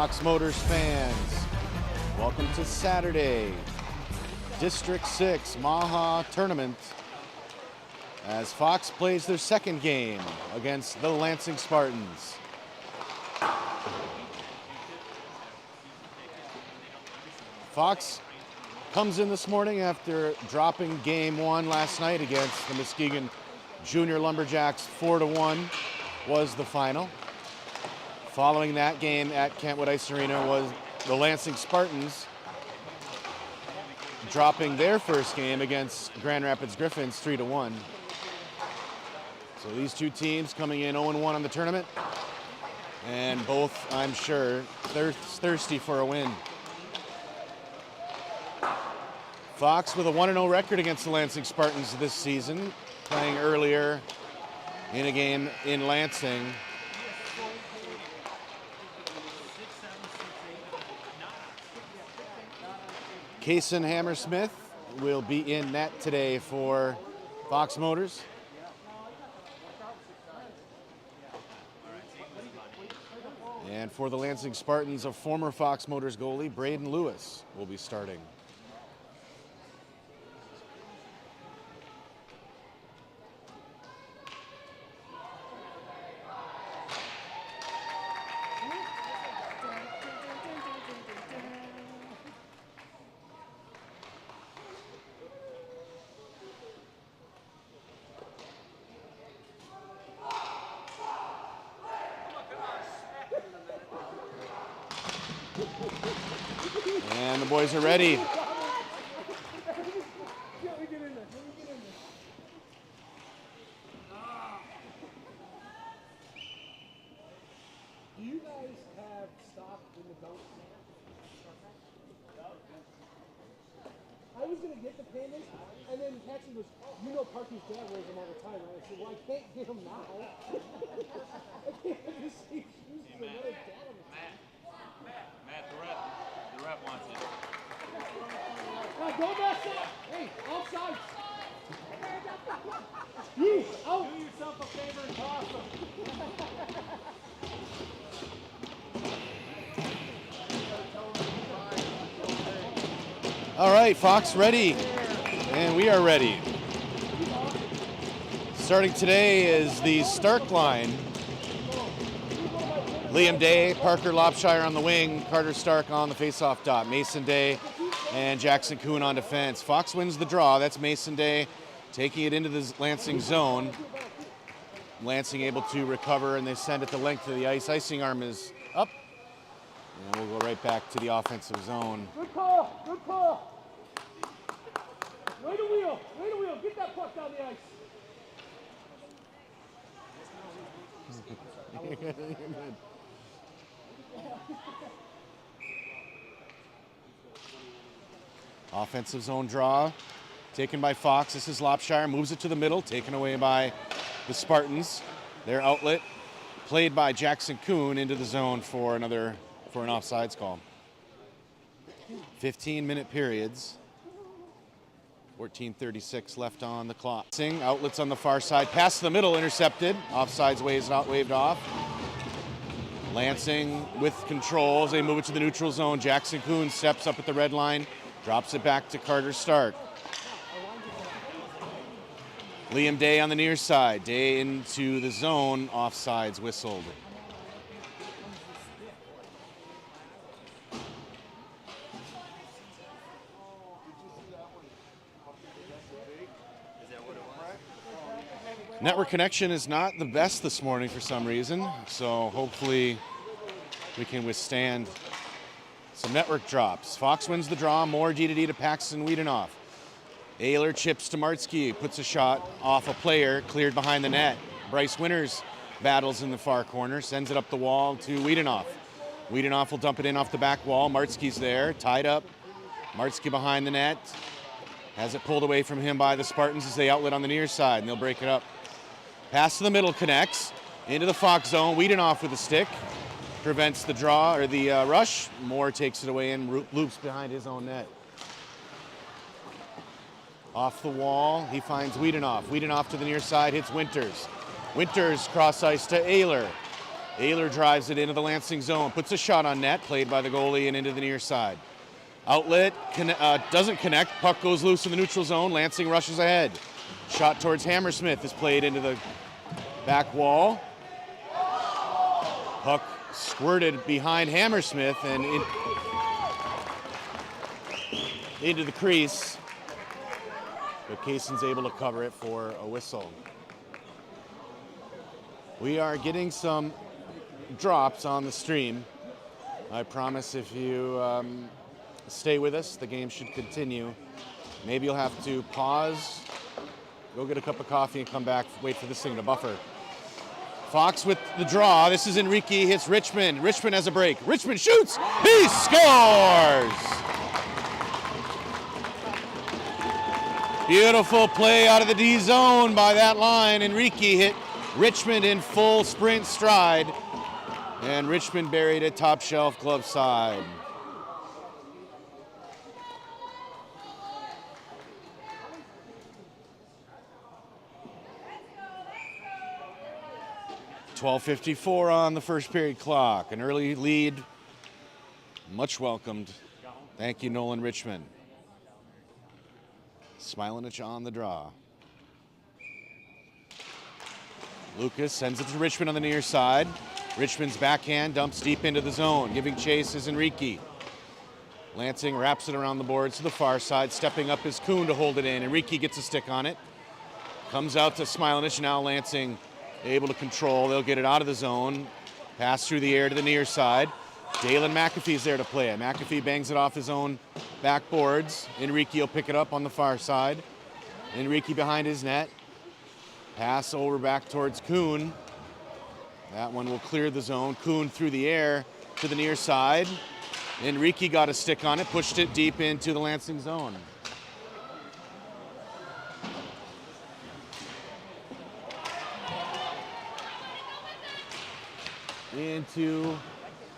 Fox Motors fans, welcome to Saturday, District 6 Maha Tournament, as Fox plays their second game against the Lansing Spartans. Fox comes in this morning after dropping game one last night against the Muskegon Junior Lumberjacks. 4-1 was the final. Following that game at Kentwood Ice Arena was the Lansing Spartans dropping their first game against Grand Rapids Griffins 3-1. So these two teams coming in 0-1 on the tournament, and both, I'm sure, thirsty for a win. Fox with a 1-0 record against the Lansing Spartans this season, playing earlier in a game in Lansing. Kaysen Hammersmith will be in net today for Fox Motors. And for the Lansing Spartans, a former Fox Motors goalie, Braden Lewis, will be starting. And the boys are ready. Do you guys have stock in the dunk? I was going to get the pandas, and then Paxton goes, you know Parky's dad wears them all the time, right? I said, well, I can't get them now. I can't just see shoes for another dad on the team. Matt, the ref wants it. Now, don't mess up! Hey, offside! You, out! Do yourself a favor and toss them. All right, Fox ready, and we are ready. Starting today is the Stark line. Liam Day, Parker Lopshire on the wing, Carter Stark on the faceoff dot, Mason Day and Jackson Kuhn on defense. Fox wins the draw. That's Mason Day taking it into the Lansing zone. Lansing able to recover, and they send it the length of the ice. Icing arm is up. And we'll go right back to the offensive zone. Good call, good call. Way to wheel, get that puck down the ice. Offensive zone draw taken by Fox. This is Lopshire, moves it to the middle, taken away by the Spartans. Their outlet played by Jackson Kuhn into the zone for an offsides call. 15-minute periods. 14:36 left on the clock. Outlets on the far side, pass to the middle, intercepted. Offsides waved off. Lansing with control as they move it to the neutral zone. Jackson Kuhn steps up at the red line, drops it back to Carter Stark. Liam Day on the near side. Day into the zone, offsides whistled. Network connection is not the best this morning for some reason, so hopefully we can withstand some network drops. Fox wins the draw, more D-to-D to Paxton Wiedenoff. Ayler chips to Martsky, puts a shot off a player, cleared behind the net. Bryce Winters battles in the far corner, sends it up the wall to Wiedenoff. Wiedenoff will dump it in off the back wall. Martsky's there, tied up. Martsky behind the net. Has it pulled away from him by the Spartans as they outlet on the near side, and they'll break it up. Pass to the middle connects into the Fox zone. Wiedenoff with a stick prevents the draw or the rush. Moore takes it away and loops behind his own net. Off the wall, he finds Wiedenoff. Wiedenoff to the near side, hits Winters. Winters cross ice to Ayler. Ayler drives it into the Lansing zone, puts a shot on net, played by the goalie and into the near side. Outlet doesn't connect. Puck goes loose in the neutral zone. Lansing rushes ahead. Shot towards Hammersmith is played into the back wall. Puck squirted behind Hammersmith and into the crease. But Kayson's able to cover it for a whistle. We are getting some drops on the stream. I promise if you stay with us, the game should continue. Maybe you'll have to pause, go get a cup of coffee and come back, wait for this thing to buffer. Fox with the draw. This is Enrique, hits Richmond. Richmond has a break. Richmond shoots. He scores! Beautiful play out of the D zone by that line. Enrique hit Richmond in full sprint stride. And Richmond buried it top shelf glove side. .54 on the first period clock. An early lead, much welcomed. Thank you, Nolan Richmond. Smilinich on the draw. Lucas sends it to Richmond on the near side. Richmond's backhand dumps deep into the zone. Giving chase is Enrique. Lansing wraps it around the boards to the far side. Stepping up is Kuhn to hold it in. Enrique gets a stick on it. Comes out to Smilinich. Now Lansing able to control. They'll get it out of the zone. Pass through the air to the near side. Dalen McAfee's there to play it. McAfee bangs it off his own backboards. Enrique will pick it up on the far side. Enrique behind his net. Pass over back towards Kuhn. That one will clear the zone. Kuhn through the air to the near side. Enrique got a stick on it, pushed it deep into the Lansing zone. Into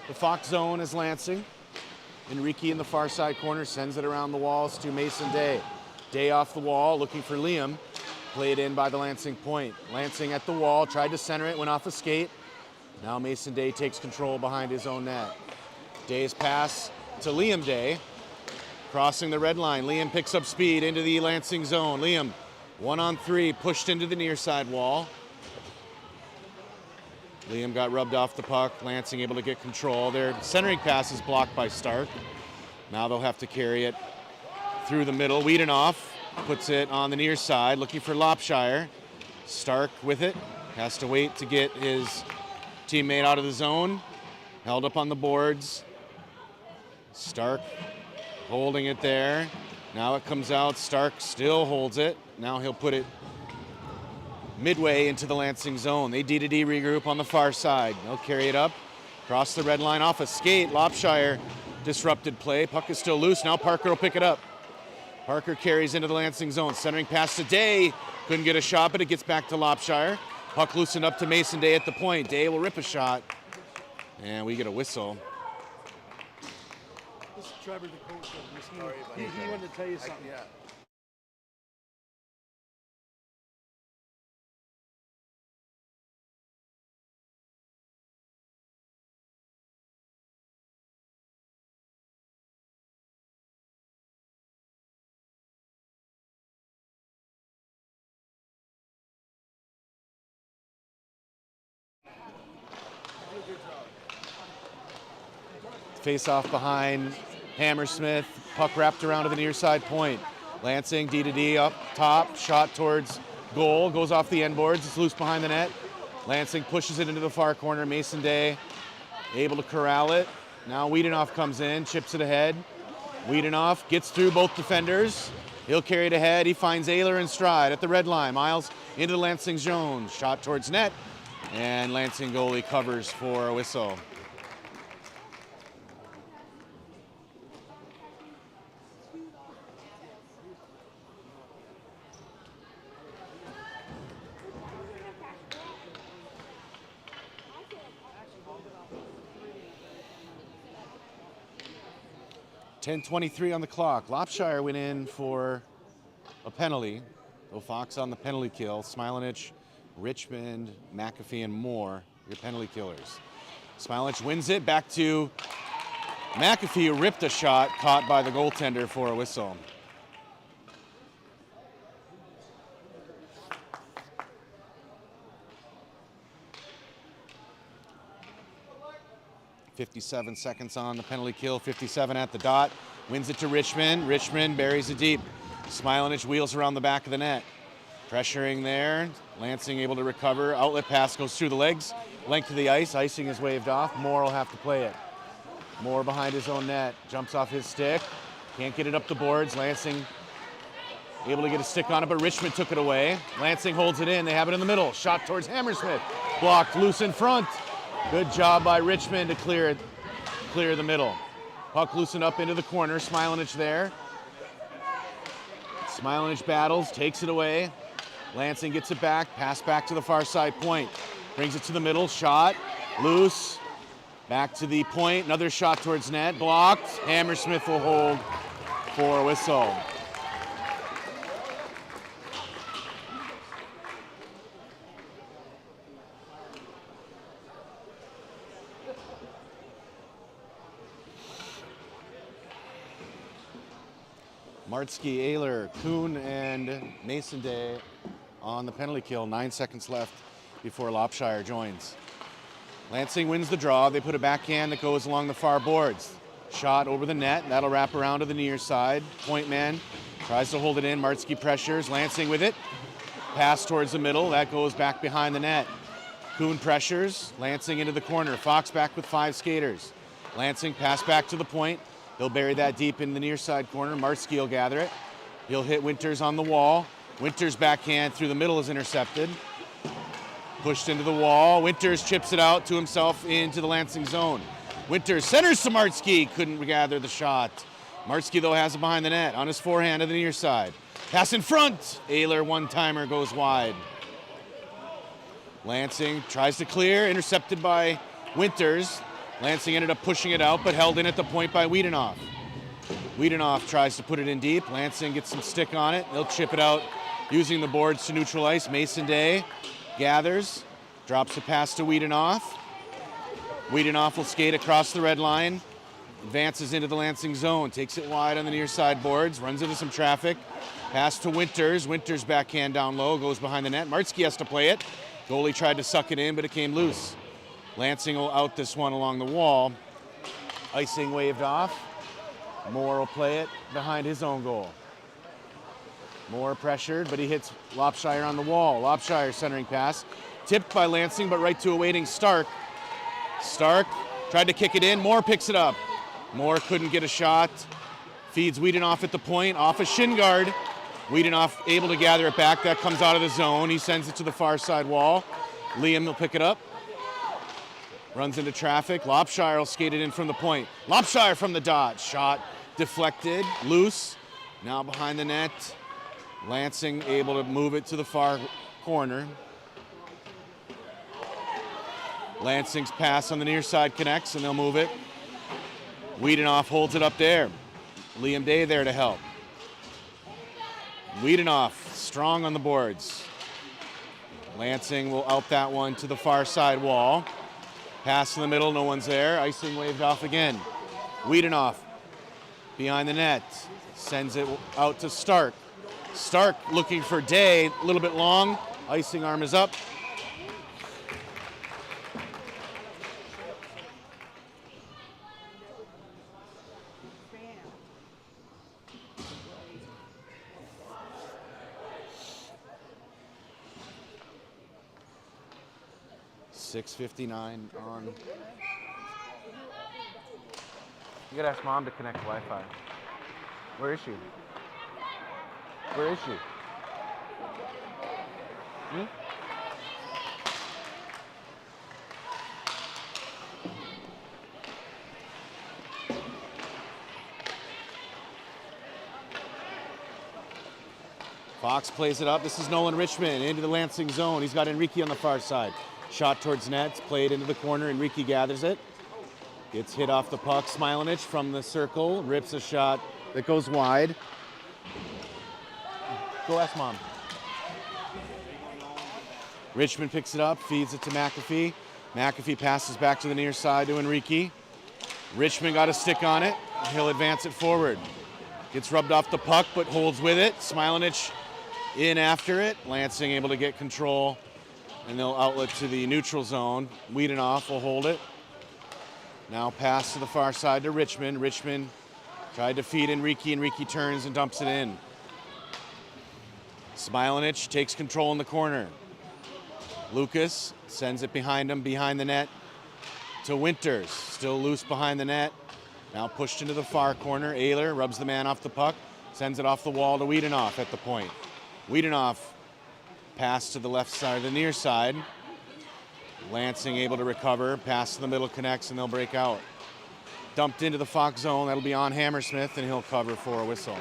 the Fox zone is Lansing. Enrique in the far side corner sends it around the walls to Mason Day. Day off the wall, looking for Liam. Played in by the Lansing point. Lansing at the wall, tried to center it, went off a skate. Now Mason Day takes control behind his own net. Day's pass to Liam Day. Crossing the red line, Liam picks up speed into the Lansing zone. Liam, 1-on-3, pushed into the near side wall. Liam got rubbed off the puck. Lansing able to get control. Their centering pass is blocked by Stark. Now they'll have to carry it through the middle. Wiedenoff puts it on the near side, looking for Lopshire. Stark with it. Has to wait to get his teammate out of the zone. Held up on the boards. Stark holding it there. Now it comes out. Stark still holds it. Now he'll put it midway into the Lansing zone. They D-to-D regroup on the far side. They'll carry it up, cross the red line off a skate. Lopshire disrupted play. Puck is still loose. Now Parker will pick it up. Parker carries into the Lansing zone. Centering pass to Day. Couldn't get a shot, but it gets back to Lopshire. Puck loosened up to Mason Day at the point. Day will rip a shot. And we get a whistle. This is Trevor, the coach. He wanted to tell you something. Yeah. Face off behind Hammersmith. Puck wrapped around to the near side point. Lansing D-to-D up top. Shot towards goal. Goes off the end boards. It's loose behind the net. Lansing pushes it into the far corner. Mason Day able to corral it. Now Wiedenoff comes in, chips it ahead. Wiedenoff gets through both defenders. He'll carry it ahead. He finds Ayler in stride at the red line. Miles into the Lansing zone. Shot towards net. And Lansing goalie covers for a whistle. .23 on the clock. Lopshire went in for a penalty. Though Fox on the penalty kill. Smilinich, Richmond, McAfee, and Moore your penalty killers. Smilich wins it, back to McAfee, who ripped a shot, caught by the goaltender for a whistle. .57 seconds on the penalty kill, 57 at the dot. Wins it to Richmond. Richmond buries it deep. Smilich wheels around the back of the net. Pressuring there. Lansing able to recover. Outlet pass goes through the legs. Length of the ice. Icing is waved off. Moore will have to play it. Moore behind his own net. Jumps off his stick. Can't get it up the boards. Lansing able to get a stick on it, but Richmond took it away. Lansing holds it in. They have it in the middle. Shot towards Hammersmith. Blocked loose in front. Good job by Richmond to clear the middle. Puck loosened up into the corner. Smilich there. Smilich battles, takes it away. Lansing gets it back. Pass back to the far side point. Brings it to the middle. Shot. Loose. Back to the point. Another shot towards net. Blocked. Hammersmith will hold for a whistle. Martzke, Ayler, Kuhn, and Mason Day on the penalty kill. 9 seconds left before Lopshire joins. Lansing wins the draw. They put a backhand that goes along the far boards. Shot over the net. That'll wrap around to the near side. Point man tries to hold it in. Martzke pressures. Lansing with it. Pass towards the middle. That goes back behind the net. Kuhn pressures. Lansing into the corner. Fox back with 5 skaters. Lansing pass back to the point. He'll bury that deep in the near side corner. Martzke will gather it. He'll hit Winters on the wall. Winters' backhand through the middle is intercepted. Pushed into the wall. Winters chips it out to himself into the Lansing zone. Winters centers to Martzke. Couldn't gather the shot. Martzke, though, has it behind the net on his forehand to the near side. Pass in front. Ayler, one-timer, goes wide. Lansing tries to clear. Intercepted by Winters. Lansing ended up pushing it out, but held in at the point by Wiedenoff. Wiedenoff tries to put it in deep. Lansing gets some stick on it. They'll chip it out using the boards to neutral ice. Mason Day gathers, drops the pass to Wiedenoff. Wiedenoff will skate across the red line, advances into the Lansing zone, takes it wide on the near side boards, runs into some traffic. Pass to Winters. Winters backhand down low, goes behind the net. Martzke has to play it. Goalie tried to suck it in, but it came loose. Lansing will out this one along the wall. Icing waved off. Moore will play it behind his own goal. Moore pressured, but he hits Lopshire on the wall. Lopshire centering pass. Tipped by Lansing, but right to a waiting Stark. Stark tried to kick it in. Moore picks it up. Moore couldn't get a shot. Feeds Wiedenoff at the point, off a shin guard. Wiedenoff able to gather it back. That comes out of the zone. He sends it to the far side wall. Liam will pick it up. Runs into traffic. Lopshire will skate it in from the point. Lopshire from the dot. Shot deflected, loose. Now behind the net. Lansing able to move it to the far corner. Lansing's pass on the near side connects, and they'll move it. Wiedenoff holds it up there. Liam Day there to help. Wiedenoff strong on the boards. Lansing will out that one to the far side wall. Pass in the middle, no one's there. Icing waved off again. Wiedenoff behind the net. Sends it out to Stark. Stark looking for Day, a little bit long. Icing arm is up. .6:59 on. You gotta ask Mom to connect Wi-Fi. Where is she? Where is she? Fox plays it up. This is Nolan Richmond into the Lansing zone. He's got Enrique on the far side. Shot towards net, played into the corner. Enrique gathers it. Gets hit off the puck. Smilich from the circle, rips a shot that goes wide. Go ask Mom. Richmond picks it up, feeds it to McAfee. McAfee passes back to the near side to Enrique. Richmond got a stick on it. He'll advance it forward. Gets rubbed off the puck, but holds with it. Smilanich in after it. Lansing able to get control, and they'll outlet to the neutral zone. Wiedenoff will hold it. Now pass to the far side to Richmond. Richmond tried to feed Enrique. Enrique turns and dumps it in. Smilanich takes control in the corner. Lucas sends it behind him, behind the net to Winters. Still loose behind the net. Now pushed into the far corner. Ayler rubs the man off the puck, sends it off the wall to Wiedenoff at the point. Wiedenoff pass to the left side, the near side. Lansing able to recover. Pass to the middle connects, and they'll break out. Dumped into the Fox zone. That'll be on Hammersmith, and he'll cover for a whistle.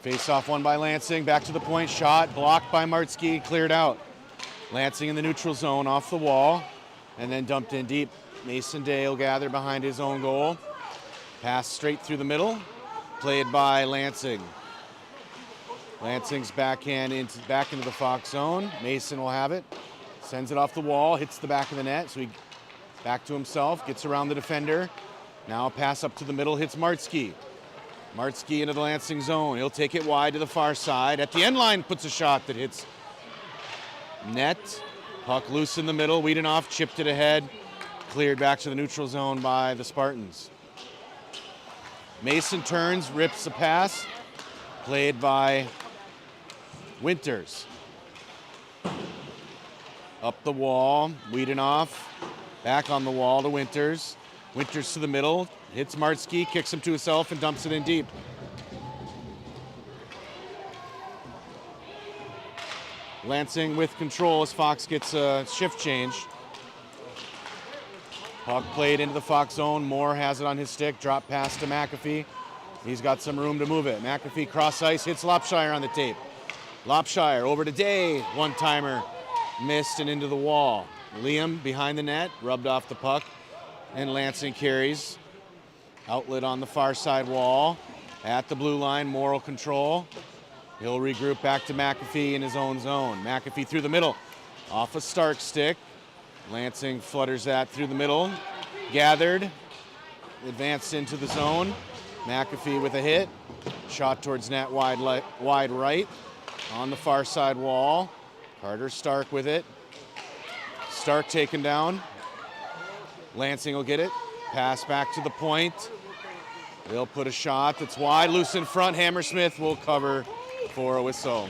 Face-off won by Lansing. Back to the point. Shot blocked by Martzke. Cleared out. Lansing in the neutral zone off the wall, and then dumped in deep. Mason Day will gather behind his own goal. Pass straight through the middle. Played by Lansing. Lansing's backhand back into the Fox zone. Mason will have it. Sends it off the wall. Hits the back of the net. So he back to himself. Gets around the defender. Now a pass up to the middle. Hits Martzke. Martzke into the Lansing zone. He'll take it wide to the far side. At the end line, puts a shot that hits net. Puck loose in the middle. Wiedenoff chipped it ahead. Cleared back to the neutral zone by the Spartans. Mason turns, rips a pass. Played by Winters. Up the wall. Wiedenoff. Back on the wall to Winters. Winters to the middle. Hits Martzke, kicks him to himself, and dumps it in deep. Lansing with control as Fox gets a shift change. Puck played into the Fox zone. Moore has it on his stick. Drop pass to McAfee. He's got some room to move it. McAfee cross ice, hits Lopshire on the tape. Lopshire over to Day. One-timer missed and into the wall. Liam behind the net, rubbed off the puck, and Lansing carries. Outlet on the far side wall. At the blue line, Moore will control. He'll regroup back to McAfee in his own zone. McAfee through the middle. Off a Stark stick. Lansing flutters that through the middle. Gathered. Advanced into the zone. McAfee with a hit. Shot towards net wide right. On the far side wall. Carter Stark with it. Stark taken down. Lansing will get it. Pass back to the point. They'll put a shot that's wide. Loose in front. Hammersmith will cover for a whistle.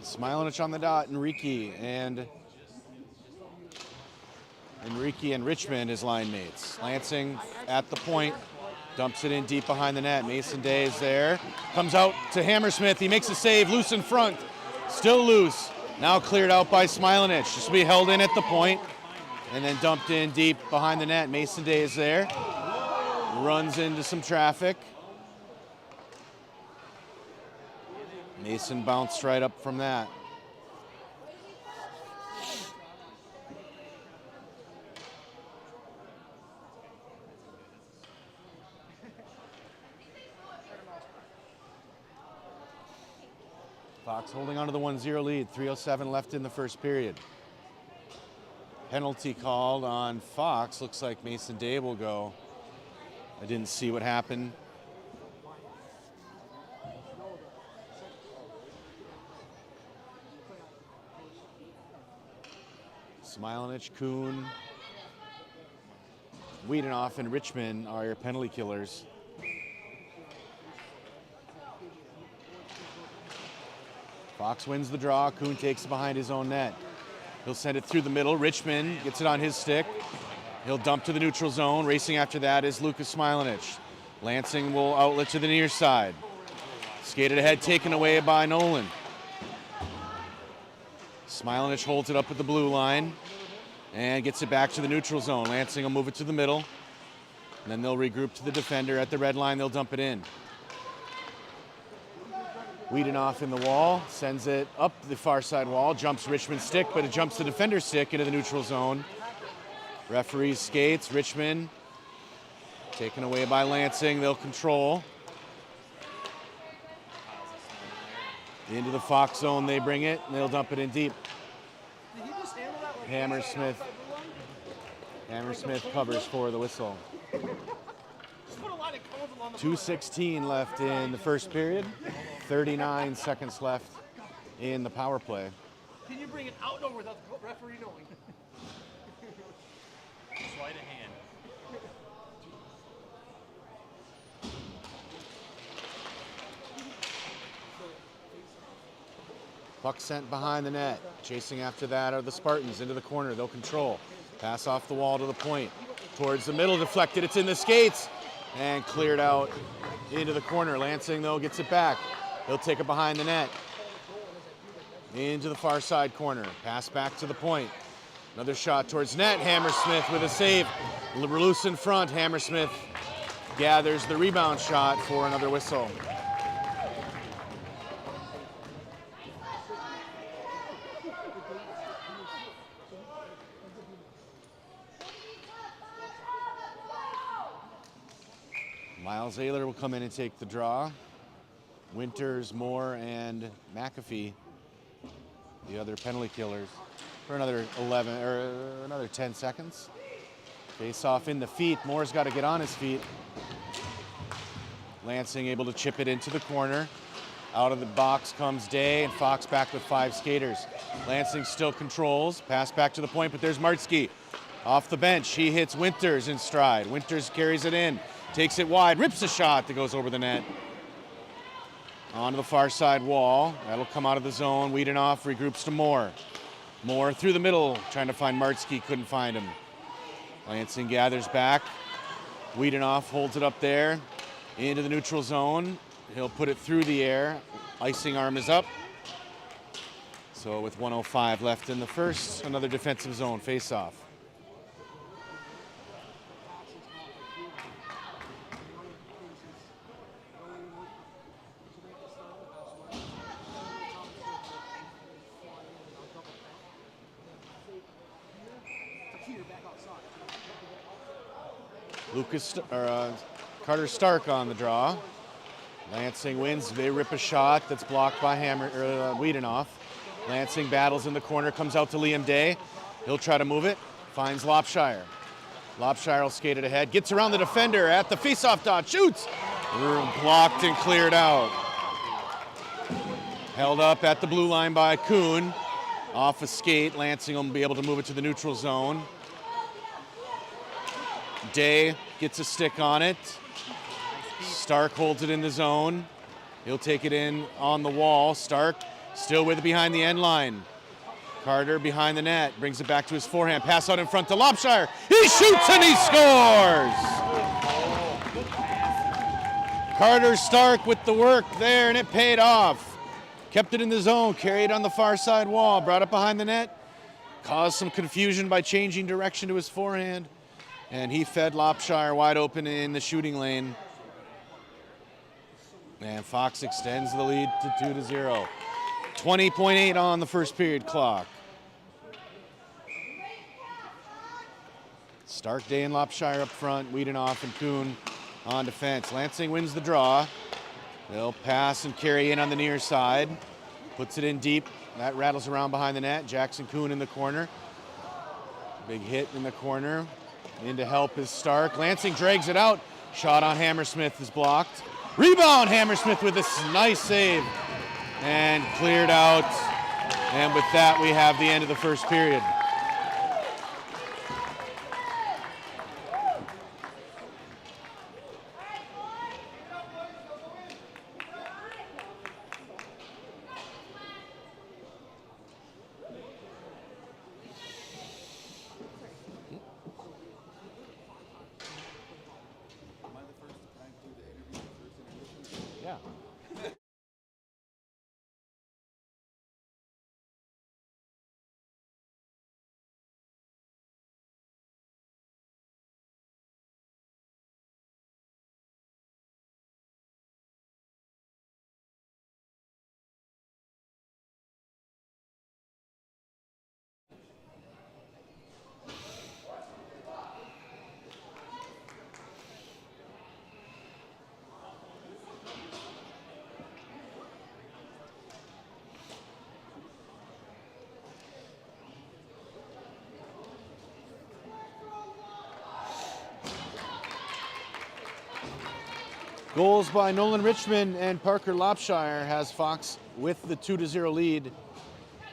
Smilanich on the dot. Enrique and Richmond is line mates. Lansing at the point, dumps it in deep behind the net. Mason Day is there. Comes out to Hammersmith. He makes a save, loose in front. Still loose. Now cleared out by Smilanich. This will be held in at the point and then dumped in deep behind the net. Mason Day is there. Runs into some traffic. Mason bounced right up from that. Fox holding on to the 1-0 lead. 3:07 left in the first period. Penalty called on Fox. Looks like Mason Day will go. I didn't see what happened. Smilanich, Kuhn, Wiedenoff, and Richmond are your penalty killers. Fox wins the draw. Kuhn takes it behind his own net. He'll send it through the middle. Richmond gets it on his stick. He'll dump to the neutral zone. Racing after that is Lucas Smilanich. Lansing will outlet to the near side. Skated ahead, taken away by Nolan. Smilanich holds it up at the blue line. and gets it back to the neutral zone. Lansing will move it to the middle, and then they'll regroup to the defender at the red line. They'll dump it in. Wiedenoff in the wall, sends it up the far side wall, jumps Richmond's stick, but it jumps the defender's stick into the neutral zone. Referee skates. Richmond taken away by Lansing. They'll control. Into the Fox zone they bring it, and they'll dump it in deep. Did he just handle that like Hammersmith. Hammersmith covers for the whistle. Just put a line of cones along the 2:16 left in the first period. 39 seconds left in the power play. Can you bring it out over without the referee knowing? Sleight of hand. Puck sent behind the net. Chasing after that are the Spartans into the corner. They'll control. Pass off the wall to the point. Towards the middle, deflected. It's in the skates and cleared out into the corner. Lansing, though, gets it back. He'll take it behind the net. Into the far side corner. Pass back to the point. Another shot towards net. Hammersmith with a save. Loose in front. Hammersmith gathers the rebound shot for another whistle. Miles Ayler will come in and take the draw. Winters, Moore, and McAfee, the other penalty killers, for another 11 or another 10 seconds. Face off in the feet. Moore's got to get on his feet. Lansing able to chip it into the corner. Out of the box comes Day, and Fox back with 5 skaters. Lansing still controls. Pass back to the point, but there's Martsky off the bench. He hits Winters in stride. Winters carries it in. Takes it wide, rips a shot that goes over the net. Onto the far side wall. That'll come out of the zone. Wiedenoff regroups to Moore. Moore through the middle, trying to find Martsky, couldn't find him. Lansing gathers back. Wiedenoff holds it up there into the neutral zone. He'll put it through the air. Icing arm is up. So with 1:05 left in the first, another defensive zone face-off. Carter Stark on the draw. Lansing wins. They rip a shot that's blocked by Wiedenoff. Lansing battles in the corner, comes out to Liam Day. He'll try to move it. Finds Lopshire. Lopshire will skate it ahead. Gets around the defender at the face-off dot. Shoots! Blocked and cleared out. Held up at the blue line by Kuhn. Off a skate. Lansing will be able to move it to the neutral zone. Day gets a stick on it. Stark holds it in the zone. He'll take it in on the wall. Stark still with it behind the end line. Carter behind the net, brings it back to his forehand. Pass out in front to Lopshire. He shoots and he scores! Carter Stark with the work there, and it paid off. Kept it in the zone, carried on the far side wall, brought it behind the net. Caused some confusion by changing direction to his forehand. And he fed Lopshire wide open in the shooting lane. And Fox extends the lead to 2-0. 20.8 on the first period clock. Stark, Day, and Lopshire up front. Wiedenoff and Kuhn on defense. Lansing wins the draw. They'll pass and carry in on the near side. Puts it in deep. That rattles around behind the net. Jackson Kuhn in the corner. Big hit in the corner. In to help is Stark. Lansing drags it out. Shot on Hammersmith is blocked. Rebound, Hammersmith with a nice save. And cleared out. And with that, we have the end of the first period. Goals by Nolan Richmond and Parker Lopshire has Fox with the 2-0 lead.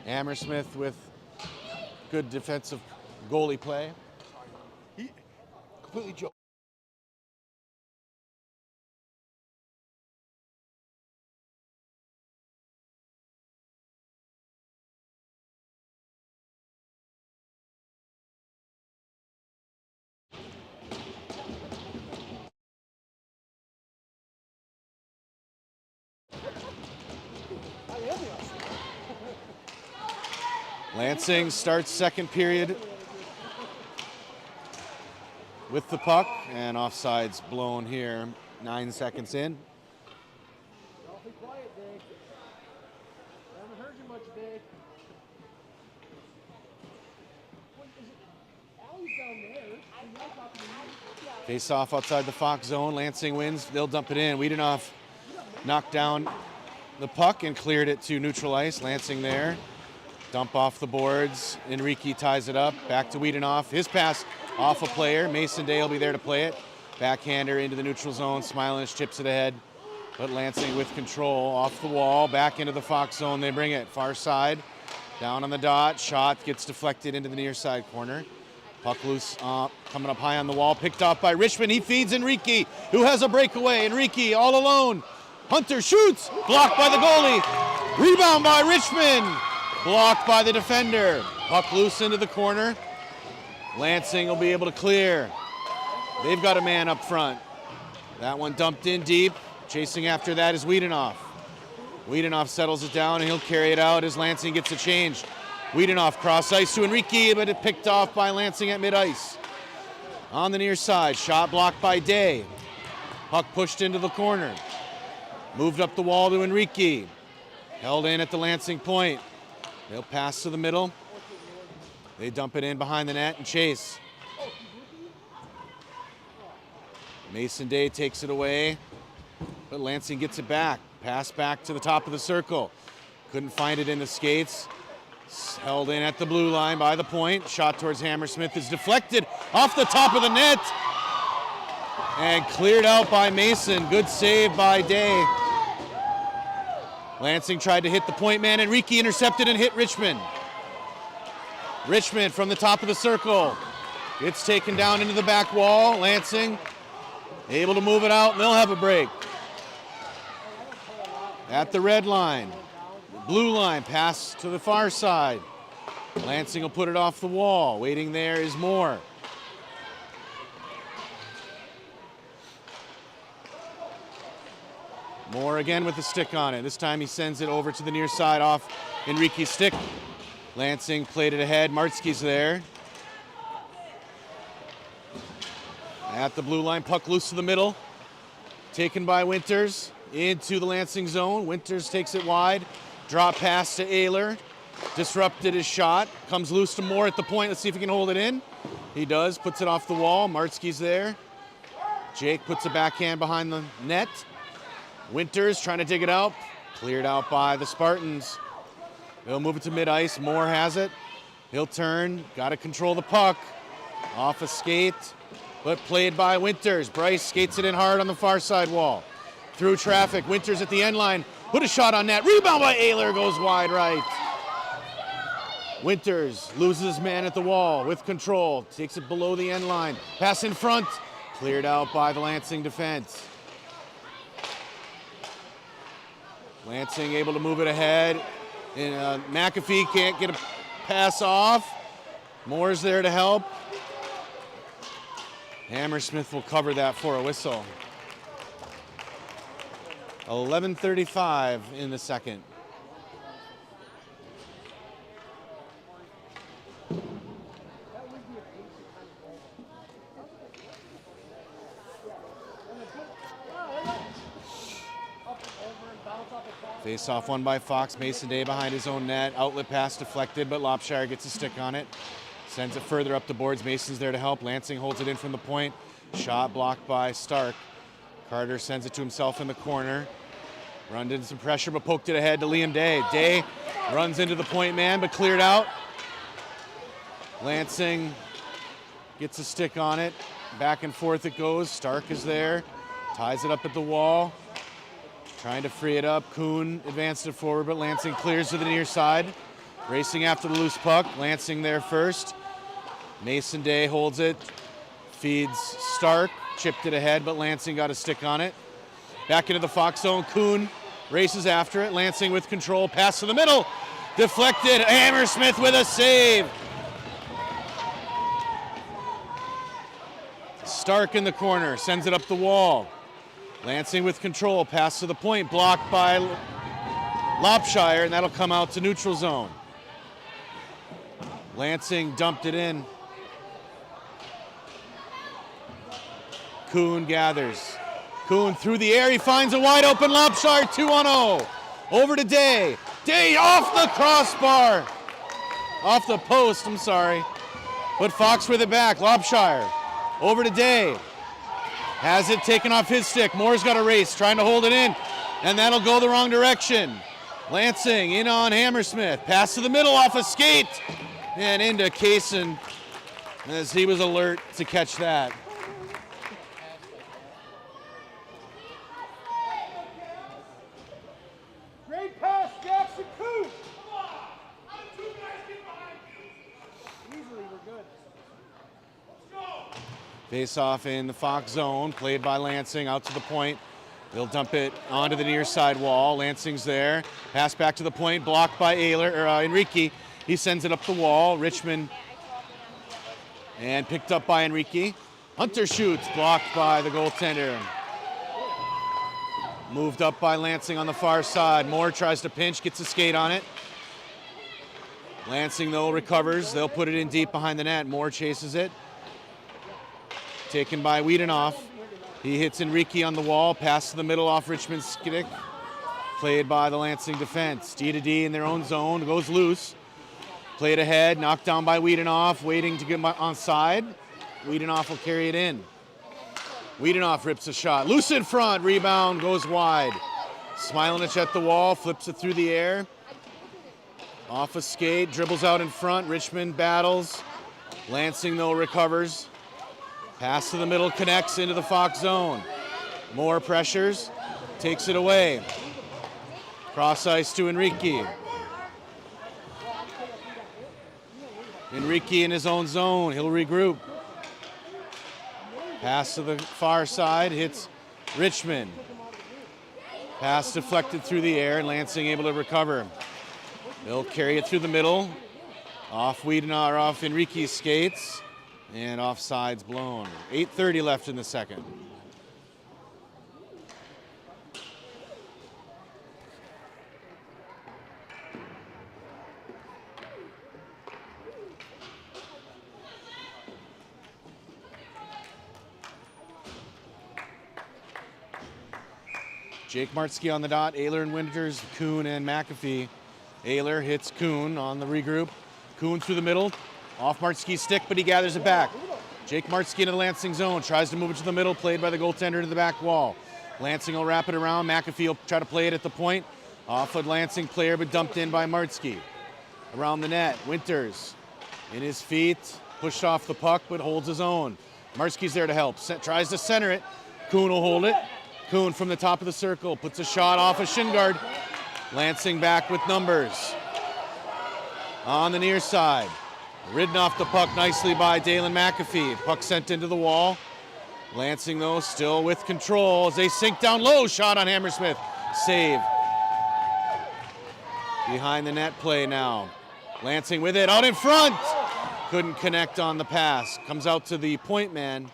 Hammersmith with good defensive goalie play. He completely joked. Lansing starts second period with the puck, and offside's blown here, 9 seconds in. Awfully quiet, Dave. Haven't heard you much, Dave. What is it? Allie's down there. You're not talking to me. Face off outside the Fox zone. Lansing wins. They'll dump it in. Wiedenhoff knocked down the puck and cleared it to neutral ice. Lansing there. Dump off the boards. Enrique ties it up. Back to Wiedenhoff. His pass off a player. Mason Day will be there to play it. Backhander into the neutral zone. Smilenish chips it ahead. But Lansing with control. Off the wall. Back into the Fox zone. They bring it. Far side. Down on the dot. Shot gets deflected into the near side corner. Puck loose, coming up high on the wall. Picked off by Richmond. He feeds Enrique, who has a breakaway. Enrique all alone. Hunter shoots. Blocked by the goalie. Rebound by Richmond. Blocked by the defender. Puck loose into the corner. Lansing will be able to clear. They've got a man up front. That one dumped in deep. Chasing after that is Wiedenhoff. Wiedenhoff settles it down and he'll carry it out as Lansing gets a change. Wiedenhoff cross ice to Enrique, but it picked off by Lansing at mid-ice. On the near side, shot blocked by Day. Puck pushed into the corner. Moved up the wall to Enrique. Held in at the Lansing point. They'll pass to the middle. They dump it in behind the net and chase. Mason Day takes it away, but Lansing gets it back. Pass back to the top of the circle. Couldn't find it in the skates. Held in at the blue line by the point. Shot towards Hammersmith is deflected off the top of the net and cleared out by Mason. Good save by Day. Lansing tried to hit the point man. Enrique intercepted and hit Richmond. Richmond from the top of the circle. It's taken down into the back wall. Lansing able to move it out, and they'll have a break. At the red line. Blue line, pass to the far side. Lansing will put it off the wall. Waiting there is Moore. Moore again with the stick on it. This time he sends it over to the near side off Enrique's stick. Lansing played it ahead. Martzke's there. At the blue line, puck loose to the middle. Taken by Winters into the Lansing zone. Winters takes it wide. Drop pass to Ayler. Disrupted his shot. Comes loose to Moore at the point. Let's see if he can hold it in. He does. Puts it off the wall. Martzke's there. Jake puts a backhand behind the net. Winters trying to dig it out. Cleared out by the Spartans. They'll move it to mid-ice. Moore has it. He'll turn. Got to control the puck. Off a skate, but played by Winters. Bryce skates it in hard on the far side wall. Through traffic. Winters at the end line. Put a shot on net. Rebound by Ayler. Goes wide right. Winters loses his man at the wall with control. Takes it below the end line. Pass in front. Cleared out by the Lansing defense. Lansing able to move it ahead. And McAfee can't get a pass off. Moore's there to help. Hammersmith will cover that for a whistle. 11:35 in the second. Face off won by Fox. Mason Day behind his own net. Outlet pass deflected, but Lopshire gets a stick on it. Sends it further up the boards. Mason's there to help. Lansing holds it in from the point. Shot blocked by Stark. Carter sends it to himself in the corner. Run into some pressure, but poked it ahead to Liam Day. Day runs into the point man, but cleared out. Lansing gets a stick on it. Back and forth it goes. Stark is there. Ties it up at the wall. Trying to free it up. Kuhn advanced it forward, but Lansing clears to the near side. Racing after the loose puck. Lansing there first. Mason Day holds it. Feeds Stark. Chipped it ahead, but Lansing got a stick on it. Back into the Fox zone. Kuhn races after it. Lansing with control. Pass to the middle. Deflected. Hammersmith with a save. Stark in the corner. Sends it up the wall. Lansing with control. Pass to the point. Blocked by Lopshire, and that'll come out to neutral zone. Lansing dumped it in. Kuhn gathers. Kuhn through the air. He finds a wide open Lopshire. 2-on-0. Over to Day. Day off the crossbar. Off the post, I'm sorry. But Fox with it back. Lopshire. Over to Day. Has it taken off his stick. Moore's got a race, trying to hold it in. And that'll go the wrong direction. Lansing in on Hammersmith. Pass to the middle off a skate. And into Kaysen as he was alert to catch that. Great pass, Jackson Coop. Easily, we're good. Face off in the Fox zone, played by Lansing out to the point. They'll dump it onto the near side wall. Lansing's there. Pass back to the point, blocked by Enrique. He sends it up the wall. Richmond and picked up by Enrique. Hunter shoots, blocked by the goaltender. Moved up by Lansing on the far side. Moore tries to pinch, gets a skate on it. Lansing, though, recovers. They'll put it in deep behind the net. Moore chases it. Taken by Wiedenoff. He hits Enrique on the wall. Pass to the middle off Richmond's stick. Played by the Lansing defense. D-to-D in their own zone. Goes loose. Played ahead. Knocked down by Wiedenoff. Waiting to get onside. Wiedenoff will carry it in. Wiedenoff rips a shot. Loose in front. Rebound goes wide. Smilinich at the wall. Flips it through the air. Off a skate. Dribbles out in front. Richmond battles. Lansing, though, recovers. Pass to the middle, connects into the Fox zone. Moore pressures, takes it away. Cross ice to Enrique. Enrique in his own zone, he'll regroup. Pass to the far side, hits Richmond. Pass deflected through the air, and Lansing able to recover. They'll carry it through the middle. Off Enrique's skates. And offside's blown. 8:30 left in the second. Jake Martzke on the dot. Ayler and Winters, Kuhn and McAfee. Ayler hits Kuhn on the regroup. Kuhn through the middle. Off Martzke's stick, but he gathers it back. Jake Martzke into the Lansing zone. Tries to move it to the middle, played by the goaltender to the back wall. Lansing will wrap it around. McAfee will try to play it at the point. Off a Lansing player, but dumped in by Martzke. Around the net, Winters in his feet. Pushed off the puck, but holds his own. Martzke's there to help. Tries to center it. Kuhn will hold it. Kuhn from the top of the circle. Puts a shot off a shin guard. Lansing back with numbers. On the near side. Ridden off the puck nicely by Dalen McAfee. Puck sent into the wall. Lansing, though, still with control as they sink down low. Shot on Hammersmith. Save. Behind the net play now. Lansing with it out in front. Couldn't connect on the pass. Comes out to the point man.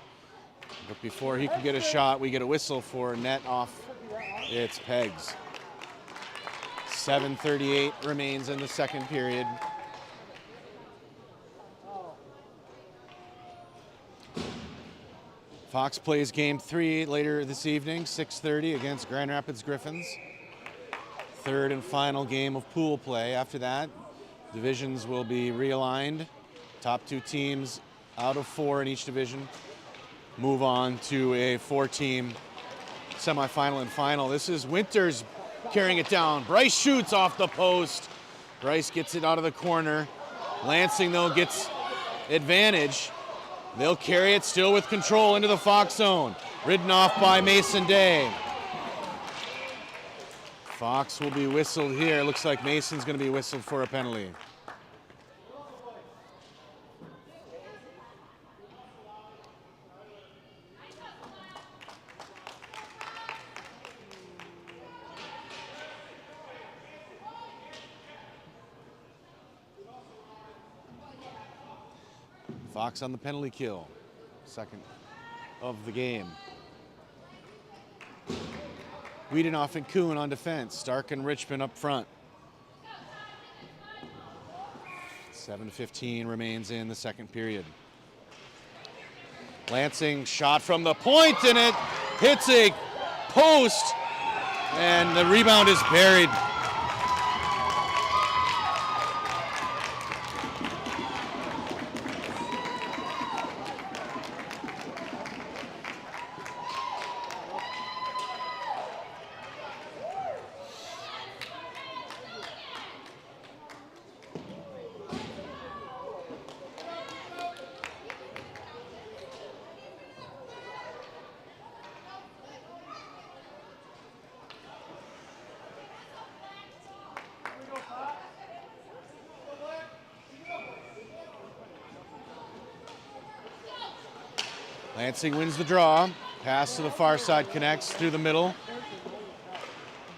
But before he can get a shot, we get a whistle for net off its pegs. 7:38 remains in the second period. Fox plays game 3 later this evening, 6:30 against Grand Rapids Griffins. Third and final game of pool play. After that, divisions will be realigned. Top 2 teams out of 4 in each division move on to a 4-team semifinal and final. This is Winters carrying it down. Bryce shoots off the post. Bryce gets it out of the corner. Lansing, though, gets advantage. They'll carry it still with control into the Fox zone. Ridden off by Mason Day. Fox will be whistled here. Looks like Mason's going to be whistled for a penalty. Fox on the penalty kill. Second of the game. Wiedenoff and Kuhn on defense. Stark and Richmond up front. 7:15 remains in the second period. Lansing shot from the point, and it hits a post, and the rebound is buried. Lansing wins the draw. Pass to the far side connects through the middle.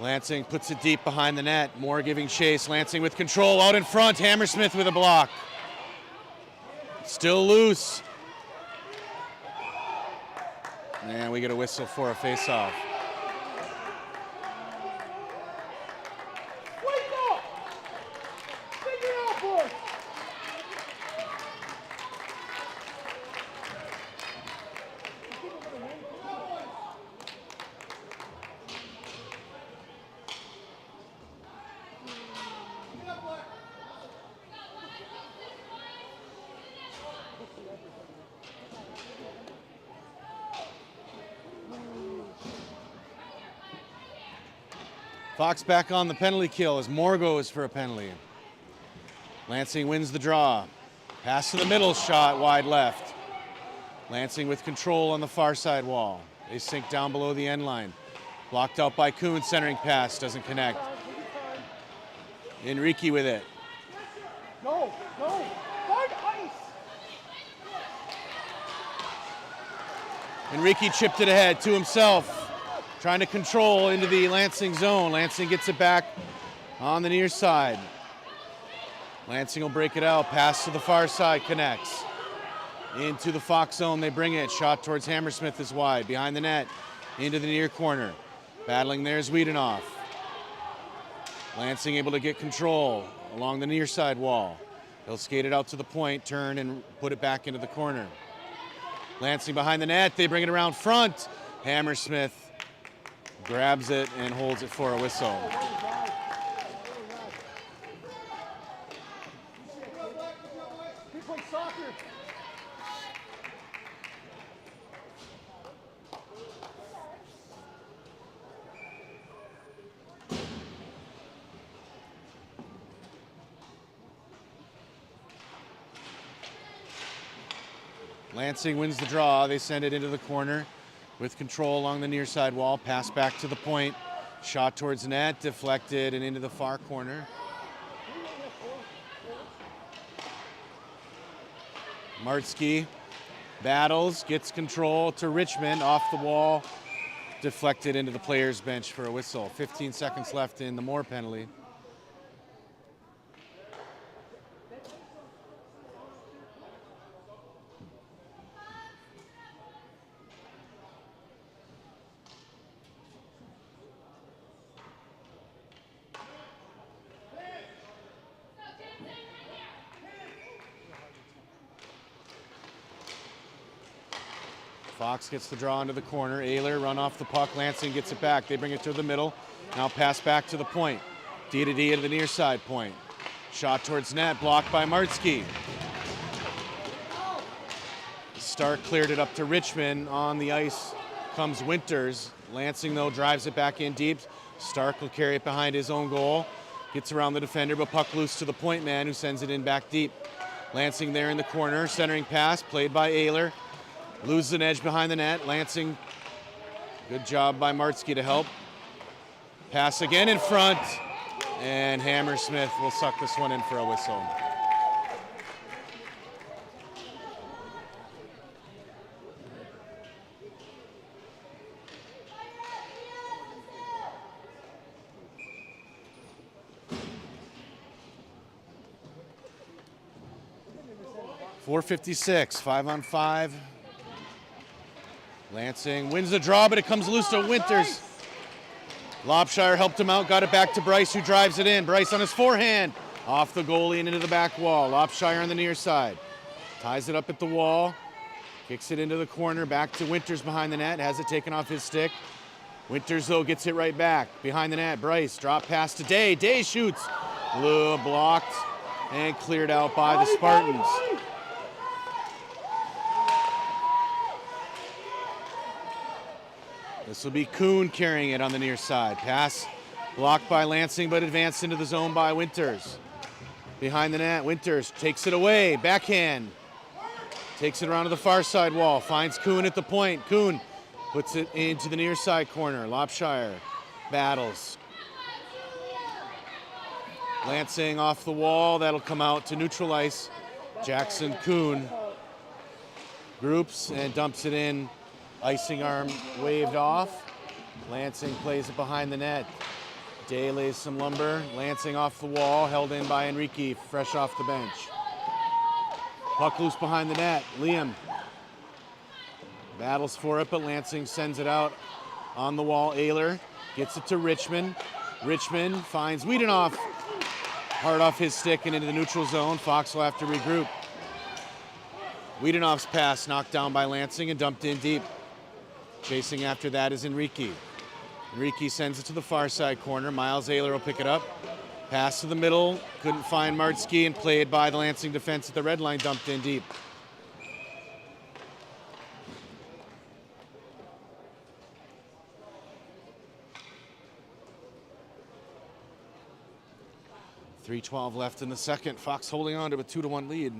Lansing puts it deep behind the net. Moore giving chase. Lansing with control out in front. Hammersmith with a block. Still loose. And we get a whistle for a face-off. Fox back on the penalty kill as Moore goes for a penalty. Lansing wins the draw. Pass to the middle, shot wide left. Lansing with control on the far side wall. They sink down below the end line. Blocked out by Kuhn, centering pass, doesn't connect. Enrique with it. No, find ice. Enrique chipped it ahead to himself. Trying to control into the Lansing zone. Lansing gets it back on the near side. Lansing will break it out. Pass to the far side, connects. Into the Fox zone, they bring it. Shot towards Hammersmith is wide. Behind the net, into the near corner. Battling there's Wiedenoff. Lansing able to get control along the near side wall. They'll skate it out to the point, turn, and put it back into the corner. Lansing behind the net, they bring it around front. Hammersmith grabs it and holds it for a whistle. Lansing wins the draw. They send it into the corner with control along the near side wall. Pass back to the point. Shot towards net, deflected and into the far corner. Martsky battles, gets control to Richmond, off the wall, deflected into the players' bench for a whistle. 15 seconds left in the Moore penalty. Fox gets the draw into the corner. Ayler run off the puck. Lansing gets it back. They bring it to the middle. Now pass back to the point. D to the near side point. Shot towards net. Blocked by Martsky. Stark cleared it up to Richmond. On the ice comes Winters. Lansing, though, drives it back in deep. Stark will carry it behind his own goal. Gets around the defender, but puck loose to the point man who sends it in back deep. Lansing there in the corner, centering pass, played by Ayler. Loses an edge behind the net. Lansing, good job by Martzke to help. Pass again in front, and Hammersmith will suck this one in for a whistle. .456, 5-on-5. Lansing wins the draw, but it comes loose to Winters. Lopshire helped him out, got it back to Bryce, who drives it in. Bryce on his forehand, off the goalie and into the back wall. Lopshire on the near side, ties it up at the wall, kicks it into the corner, back to Winters behind the net, has it taken off his stick. Winters, though, gets it right back. Behind the net, Bryce, drop pass to Day. Day shoots. Blocked and cleared out by the Spartans. This will be Kuhn carrying it on the near side. Pass blocked by Lansing, but advanced into the zone by Winters. Behind the net, Winters takes it away, backhand. Takes it around to the far side wall, finds Kuhn at the point. Kuhn puts it into the near side corner. Lopshire battles. Lansing off the wall, that'll come out to neutral ice. Jackson Kuhn groups and dumps it in. Icing arm waved off. Lansing plays it behind the net. Day lays some lumber. Lansing off the wall, held in by Enrique, fresh off the bench. Puck loose behind the net. Liam battles for it, but Lansing sends it out on the wall. Ayler gets it to Richmond. Richmond finds Wiedenoff. Hard off his stick and into the neutral zone. Fox will have to regroup. Wiedenoff's pass knocked down by Lansing and dumped in deep. Chasing after that is Enrique. Enrique sends it to the far side corner. Miles Ayler will pick it up. Pass to the middle. Couldn't find Martzke and played by the Lansing defense at the red line, dumped in deep. .312 left in the second. Fox holding on to a 2-1 lead.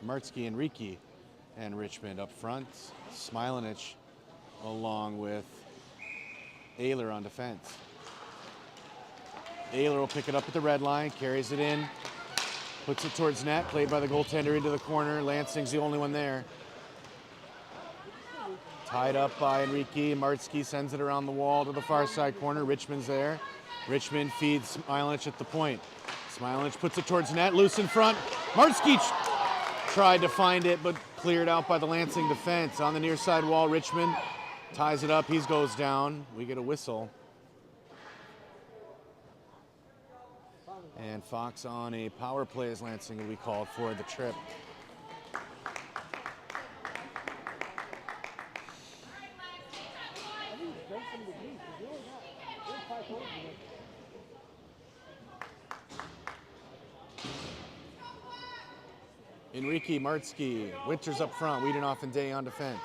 Martzke, Enrique, and Richmond up front. Smilanich along with Ayler on defense. Ayler will pick it up at the red line, carries it in, puts it towards net, played by the goaltender into the corner. Lansing's the only one there. Tied up by Enrique. Martzke sends it around the wall to the far side corner. Richmond's there. Richmond feeds Smilanich at the point. Smilanich puts it towards net, loose in front. Martzke tried to find it, but cleared out by the Lansing defense. On the near side wall, Richmond ties it up. He goes down. We get a whistle. And Fox on a power play as Lansing will be called for the trip. Enrique, Martzke, Winters up front, Wiedenoff and Day on defense.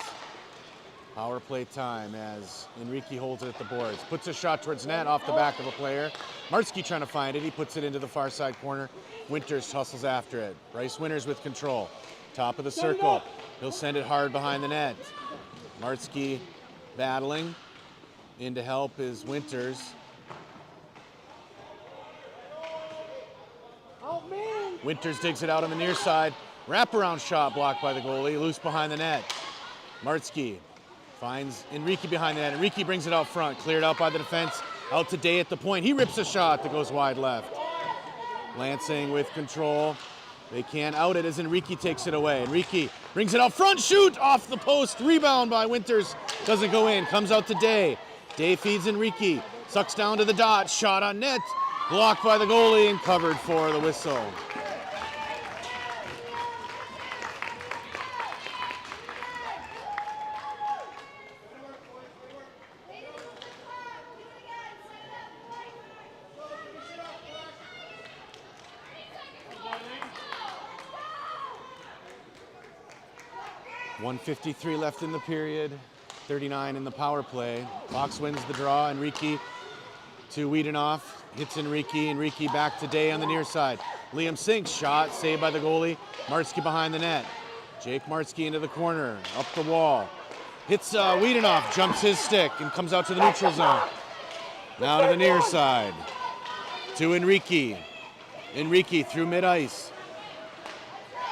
Power play time as Enrique holds it at the boards. Puts a shot towards net off the back of a player. Martzke trying to find it. He puts it into the far side corner. Winters hustles after it. Bryce Winters with control. Top of the circle. He'll send it hard behind the net. Martzke battling. In to help is Winters. Oh, man. Winters digs it out on the near side. Wraparound shot blocked by the goalie. Loose behind the net. Martzke finds Enrique behind the net. Enrique brings it out front. Cleared out by the defense. Out to Day at the point. He rips a shot that goes wide left. Lansing with control. They can't out it as Enrique takes it away. Enrique brings it out front. Shoot off the post. Rebound by Winters. Doesn't go in. Comes out to Day. Day feeds Enrique. Sucks down to the dot. Shot on net. Blocked by the goalie and covered for the whistle. 1:53 left in the period, 39 in the power play. Fox wins the draw. Enrique to Wiedenoff, hits Enrique. Enrique back to Day on the near side. Liam sinks, shot, saved by the goalie. Martzke behind the net. Jake Martzke into the corner, up the wall. Hits Wiedenoff, jumps his stick, and comes out to the neutral zone. Now to the near side, to Enrique. Enrique through mid-ice.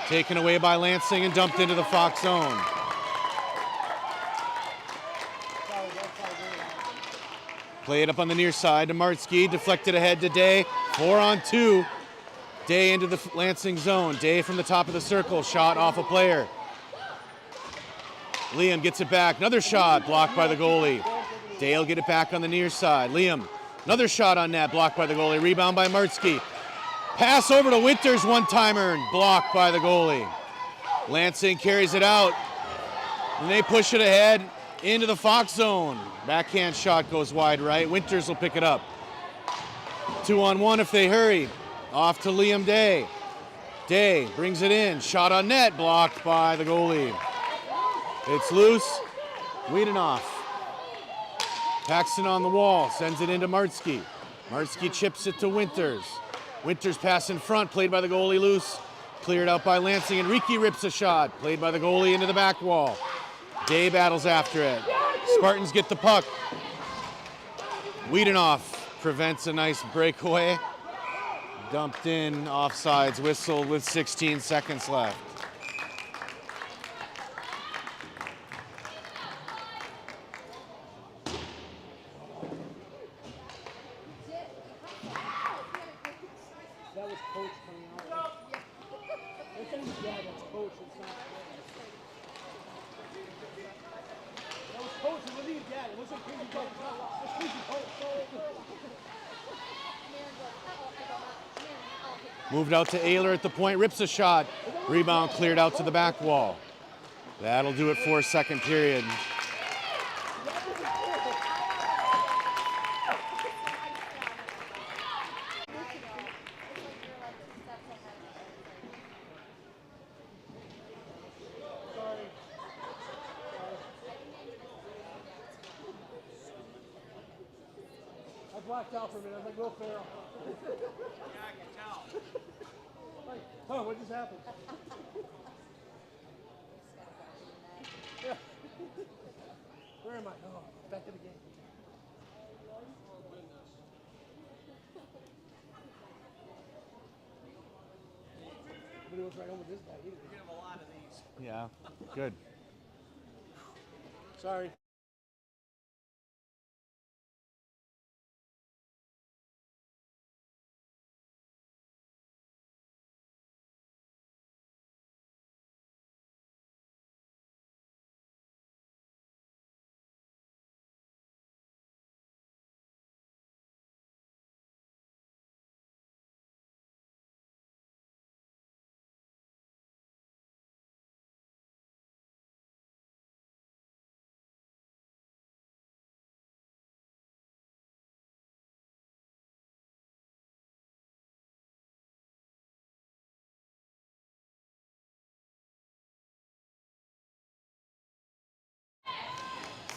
Taken away by Lansing and dumped into the Fox zone. Play it up on the near side to Martzke, deflected ahead to Day. 4-on-2. Day into the Lansing zone. Day from the top of the circle, shot off a player. Liam gets it back, another shot, blocked by the goalie. Day will get it back on the near side. Liam, another shot on net, blocked by the goalie. Rebound by Martzke. Pass over to Winters, one-timer, and blocked by the goalie. Lansing carries it out, and they push it ahead into the Fox zone. Backhand shot goes wide right. Winters will pick it up. 2-on-1 if they hurry. Off to Liam Day. Day brings it in. Shot on net, blocked by the goalie. It's loose. Wiedenoff. Paxton on the wall, sends it into Martzke. Martzke chips it to Winters. Winters pass in front, played by the goalie loose. Cleared out by Lansing. Enrique rips a shot, played by the goalie into the back wall. Day battles after it. Spartans get the puck. Wiedenoff prevents a nice breakaway. Dumped in, offsides whistle with 16 seconds left. That was coach coming out. That's not his dad, that's coach. It's not. That was coach, it wasn't his dad. It wasn't crazy coach. It's crazy coach. Moved out to Ayler at the point, rips a shot. Rebound cleared out to the back wall. That'll do it for second period. I blacked out for a minute. I was like, Will Ferrell. Yeah, I can tell. Like, oh, what just happened? Yeah. Where am I? Oh, back to the game. Nobody was right home with this guy either. You're gonna have a lot of these. Yeah, good. Sorry.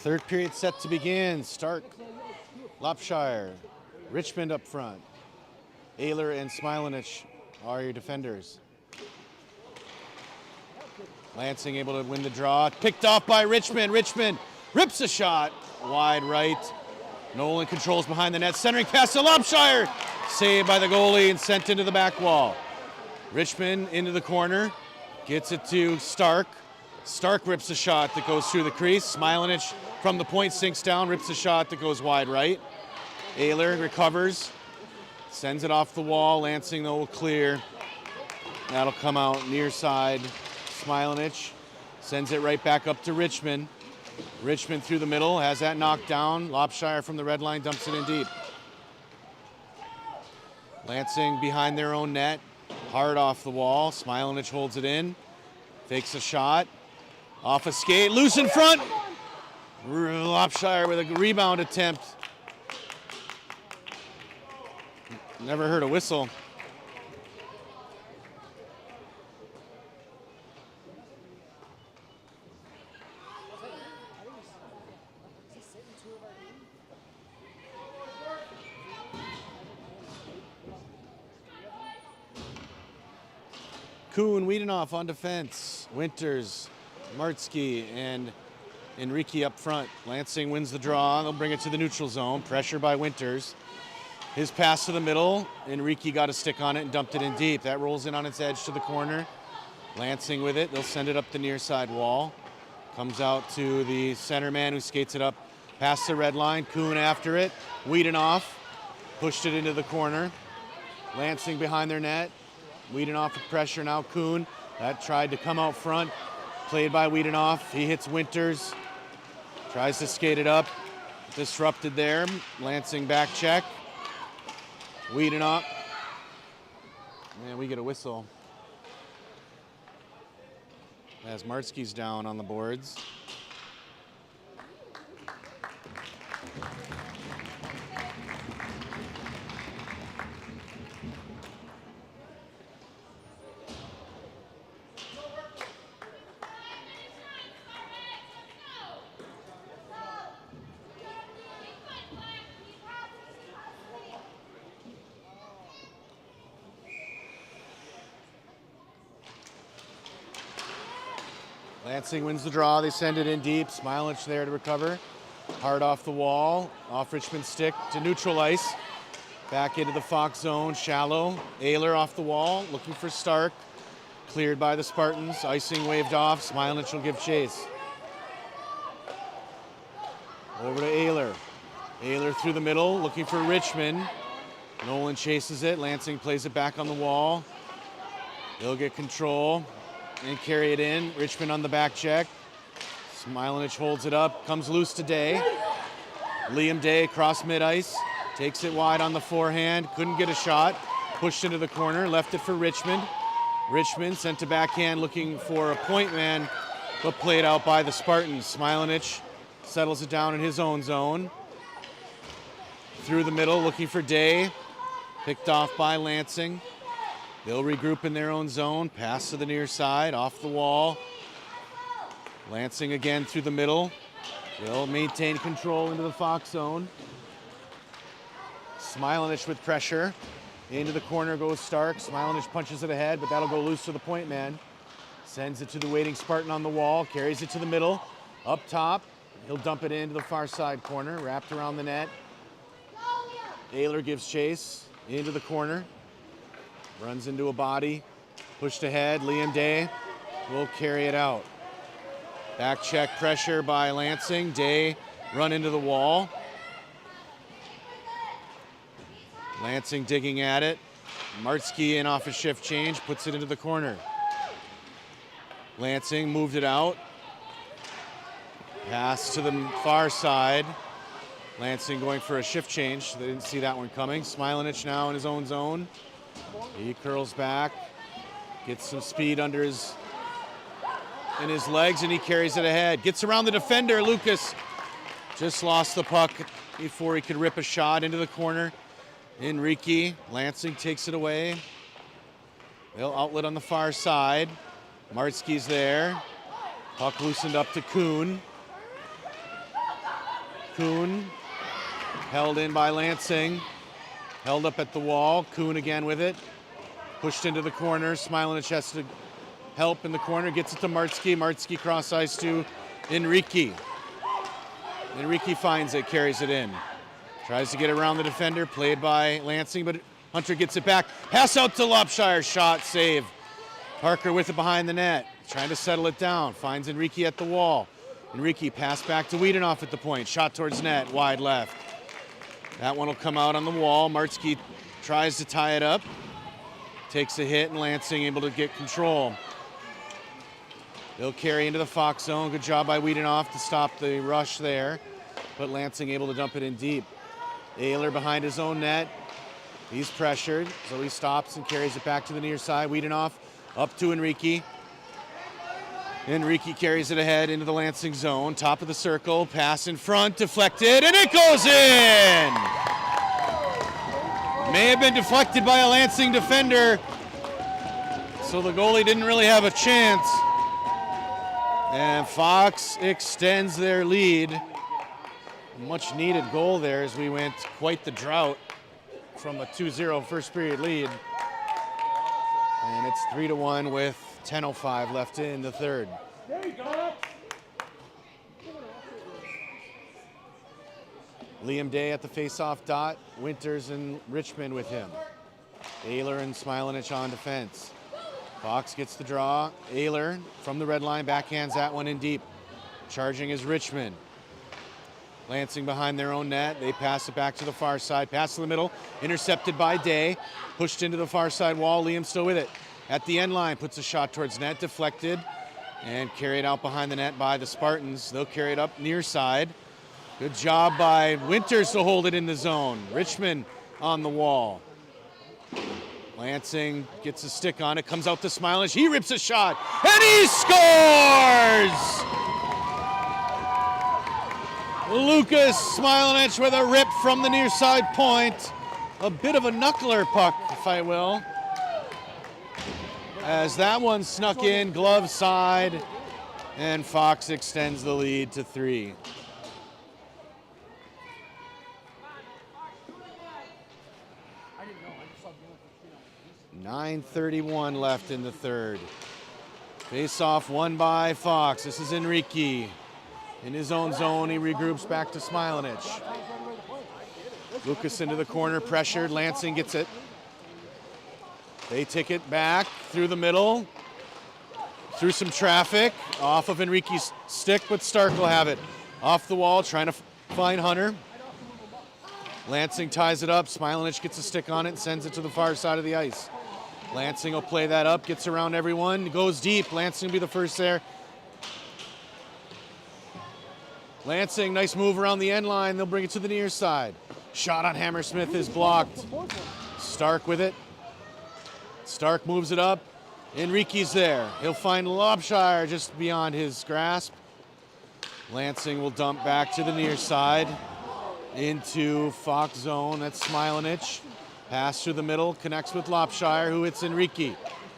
Third period set to begin. Stark, Lopshire, Richmond up front. Ayler and Smilanich are your defenders. Lansing able to win the draw. Picked off by Richmond. Richmond rips a shot. Wide right. Nolan controls behind the net. Centering pass to Lopshire. Saved by the goalie and sent into the back wall. Richmond into the corner. Gets it to Stark. Stark rips a shot that goes through the crease. Smilanich from the point sinks down, rips a shot that goes wide right. Ayler recovers, sends it off the wall. Lansing though will clear. That'll come out near side. Smilanich sends it right back up to Richmond. Richmond through the middle, has that knocked down. Lopshire from the red line dumps it in deep. Lansing behind their own net, hard off the wall. Smilanich holds it in, fakes a shot. Off a skate, loose in front. Lopshire with a rebound attempt. Never heard a whistle. Kuhn, Wiedenoff on defense. Winters, Martzke, and Enrique up front. Lansing wins the draw. They'll bring it to the neutral zone. Pressure by Winters. His pass to the middle. Enrique got a stick on it and dumped it in deep. That rolls in on its edge to the corner. Lansing with it. They'll send it up the near side wall. Comes out to the center man who skates it up past the red line. Kuhn after it. Wiedenoff pushed it into the corner. Lansing behind their net. Wiedenoff with pressure now. Kuhn, that tried to come out front. Played by Wiedenoff. He hits Winters. Tries to skate it up. Disrupted there. Lansing back check. Wiedenoff. And we get a whistle as Martzke's down on the boards. Lansing wins the draw. They send it in deep. Smilich there to recover. Hard off the wall. Off Richmond's stick to neutral ice. Back into the Fox zone. Shallow. Ayler off the wall. Looking for Stark. Cleared by the Spartans. Icing waved off. Smilich will give chase. Over to Ayler. Ayler through the middle. Looking for Richmond. Nolan chases it. Lansing plays it back on the wall. They'll get control and carry it in. Richmond on the back check. Smilich holds it up, comes loose to Day. Liam Day across mid-ice, takes it wide on the forehand, couldn't get a shot, pushed into the corner, left it for Richmond. Richmond sent to backhand looking for a point man, but played out by the Spartans. Smilich settles it down in his own zone. Through the middle, looking for Day, picked off by Lansing. They'll regroup in their own zone. Pass to the near side, off the wall. Lansing again through the middle. They'll maintain control into the Fox zone. Smilich with pressure. Into the corner goes Stark. Smilich punches it ahead, but that'll go loose to the point man. Sends it to the waiting Spartan on the wall. Carries it to the middle. Up top. He'll dump it into the far side corner. Wrapped around the net. Ayler gives chase. Into the corner. Runs into a body, pushed ahead. Liam Day will carry it out. Back check pressure by Lansing. Day run into the wall. Lansing digging at it. Martzke in off a shift change, puts it into the corner. Lansing moved it out. Pass to the far side. Lansing going for a shift change. They didn't see that one coming. Smilich now in his own zone. He curls back, gets some speed under his legs, and he carries it ahead. Gets around the defender. Lucas just lost the puck before he could rip a shot into the corner. Enrique, Lansing takes it away. They'll outlet on the far side. Martzke's there. Puck loosened up to Kuhn. Kuhn held in by Lansing. Held up at the wall. Kuhn again with it. Pushed into the corner. Smilich has to help in the corner. Gets it to Martzke. Martzke cross ice to Enrique. Enrique finds it, carries it in. Tries to get around the defender. Played by Lansing, but Hunter gets it back. Pass out to Lopshire. Shot, save. Parker with it behind the net. Trying to settle it down. Finds Enrique at the wall. Enrique pass back to Wiedenoff at the point. Shot towards net. Wide left. That one will come out on the wall. Martzke tries to tie it up. Takes a hit, and Lansing able to get control. They'll carry into the Fox zone. Good job by Wiedenoff to stop the rush there. But Lansing able to dump it in deep. Ayler behind his own net. He's pressured, so he stops and carries it back to the near side. Wiedenoff up to Enrique. Enrique carries it ahead into the Lansing zone. Top of the circle, pass in front, deflected, and it goes in! May have been deflected by a Lansing defender, so the goalie didn't really have a chance. And Fox extends their lead. Much needed goal there as we went quite the drought from a 2-0 first period lead. And it's 3-1 with 10:05 left in the third. There you go. Liam Day at the face-off dot. Winters and Richmond with him. Ayler and Smilanich on defense. Fox gets the draw. Ayler from the red line backhands that one in deep. Charging is Richmond. Lansing behind their own net. They pass it back to the far side. Pass to the middle. Intercepted by Day. Pushed into the far side wall. Liam still with it. At the end line, puts a shot towards net. Deflected. And carried out behind the net by the Spartans. They'll carry it up near side. Good job by Winters to hold it in the zone. Richmond on the wall. Lansing gets a stick on it. Comes out to Smilanich. He rips a shot. And he scores! Lucas Smilanich with a rip from the near side point. A bit of a knuckler puck, if I will. As that one snuck in, glove side, and Fox extends the lead to 3. I didn't know. I just saw Dylan. 9:31 left in the third. Face-off won by Fox. This is Enrique. In his own zone, he regroups back to Smilanich. Lucas into the corner, pressured. Lansing gets it. They take it back through the middle, through some traffic, off of Enrique's stick, but Stark will have it. Off the wall, trying to find Hunter. Lansing ties it up. Smilanich gets a stick on it and sends it to the far side of the ice. Lansing will play that up, gets around everyone, goes deep. Lansing will be the first there. Lansing, nice move around the end line. They'll bring it to the near side. Shot on Hammersmith is blocked. Stark with it. Stark moves it up. Enrique's there. He'll find Lobshire just beyond his grasp. Lansing will dump back to the near side into Fox zone. That's Smilanich. Pass through the middle, connects with Lobshire, who hits Enrique.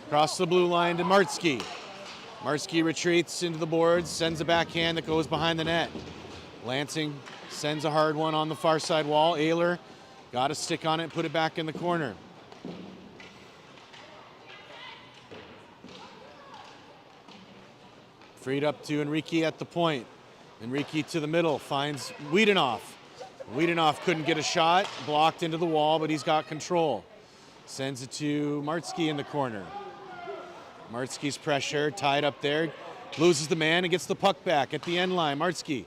Across the blue line to Martsky. Martsky retreats into the boards, sends a backhand that goes behind the net. Lansing sends a hard one on the far side wall. Ayler got a stick on it, put it back in the corner. Freed up to Enrique at the point. Enrique to the middle, finds Wiedenoff. Wiedenoff couldn't get a shot, blocked into the wall, but he's got control. Sends it to Martsky in the corner. Martsky's pressure, tied up there, loses the man and gets the puck back at the end line. Martsky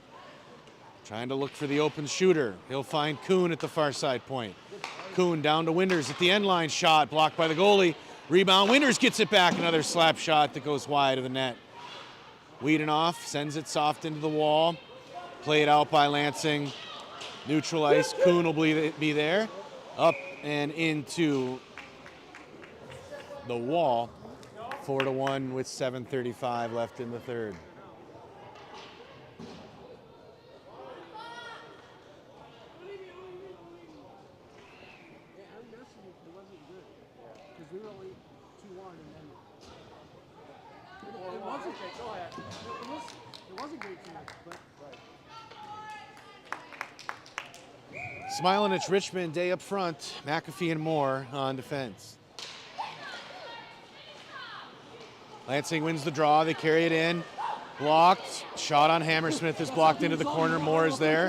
trying to look for the open shooter. He'll find Kuhn at the far side point. Kuhn down to Winters at the end line, shot blocked by the goalie. Rebound, Winters gets it back, another slap shot that goes wide of the net. Wiedenoff sends it soft into the wall, played out by Lansing. Neutral ice, Kuhn will be there. Up and into the wall. 4-1 with 7:35 left in the third. Yeah, I'm guessing it wasn't good. Because we were only 2-1 and then... It wasn't great. Go ahead. It wasn't great tonight, but... Smilanich, Richmond, Day up front. McAfee and Moore on defense. Lansing wins the draw. They carry it in. Blocked. Shot on Hammersmith is blocked into the corner. Moore is there.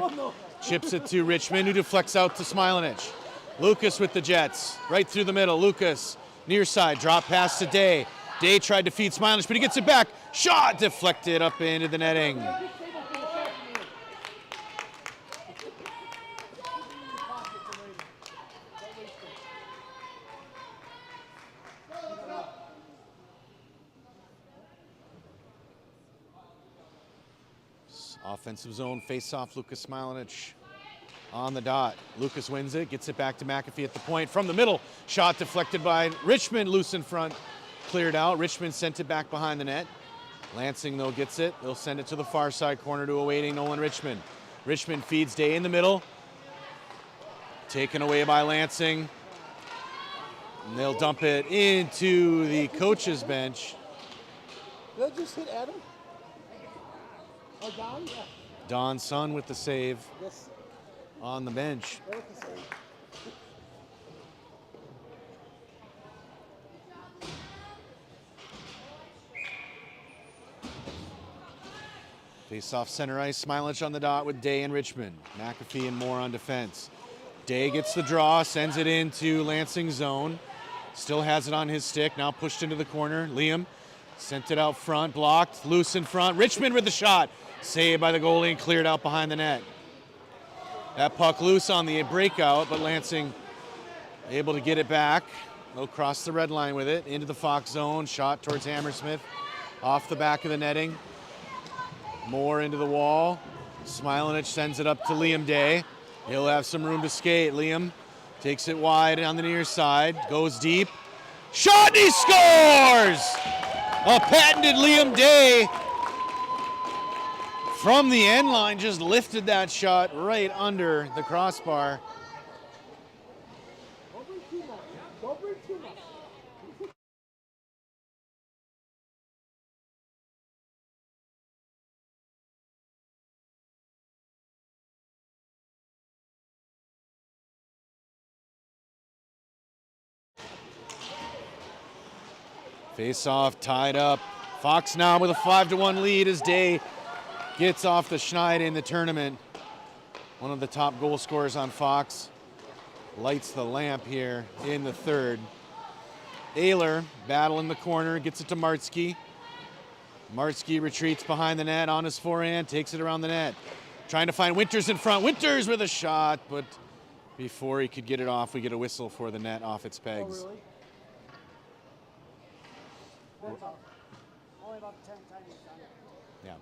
Chips it to Richmond, who deflects out to Smilanich. Lucas with the Jets. Right through the middle. Lucas, near side. Drop pass to Day. Day tried to feed Smilanich, but he gets it back. Shot deflected up into the netting. Offensive zone face-off, Lucas Smilanich on the dot. Lucas wins it, gets it back to McAfee at the point. From the middle, shot deflected by Richmond, loose in front, cleared out. Richmond sent it back behind the net. Lansing, though, gets it. They'll send it to the far side corner to awaiting Nolan Richmond. Richmond feeds Day in the middle. Taken away by Lansing. And they'll dump it into the coach's bench. Did that just hit Adam? Or Don? Yeah. Don Sun with the save Yes. on the bench. That was the same. Face off center ice, Smilich on the dot with Day and Richmond. McAfee and Moore on defense. Day gets the draw, sends it into Lansing zone. Still has it on his stick, now pushed into the corner. Liam sent it out front, blocked, loose in front. Richmond with the shot. Saved by the goalie and cleared out behind the net. That puck loose on the breakout, but Lansing able to get it back. They'll cross the red line with it, into the Fox zone, shot towards Hammersmith. Off the back of the netting. Moore into the wall. Smilinich sends it up to Liam Day. He'll have some room to skate. Liam takes it wide on the near side, goes deep. Shot and he scores! A patented Liam Day from the end line, just lifted that shot right under the crossbar. Don't bring too much. Don't bring too much. Face off, tied up. Fox now with a 5-1 lead as Day gets off the schneid in the tournament. One of the top goal scorers on Fox. Lights the lamp here in the third. Ayler battling the corner, gets it to Martsky. Martsky retreats behind the net on his forehand, takes it around the net. Trying to find Winters in front. Winters with a shot, but before he could get it off, we get a whistle for the net off its pegs. Oh, really? That's all. Only about 10 times he's done it. Yeah.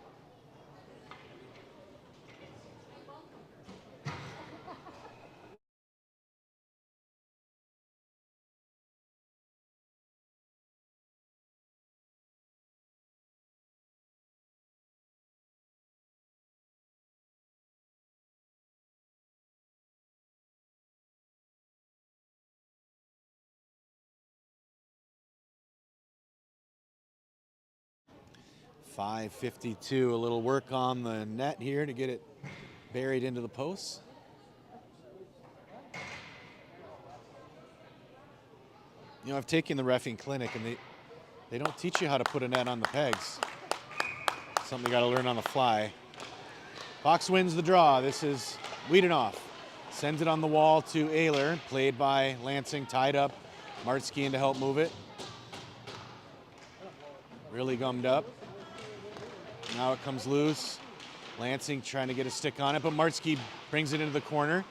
.552, a little work on the net here to get it buried into the posts. You know, I've taken the reffing clinic and they don't teach you how to put a net on the pegs. Something you got to learn on the fly. Fox wins the draw. This is Wiedenoff. Sends it on the wall to Ayler, played by Lansing, tied up. Martsky in to help move it. Really gummed up. Now it comes loose. Lansing trying to get a stick on it, but Martsky brings it into the corner.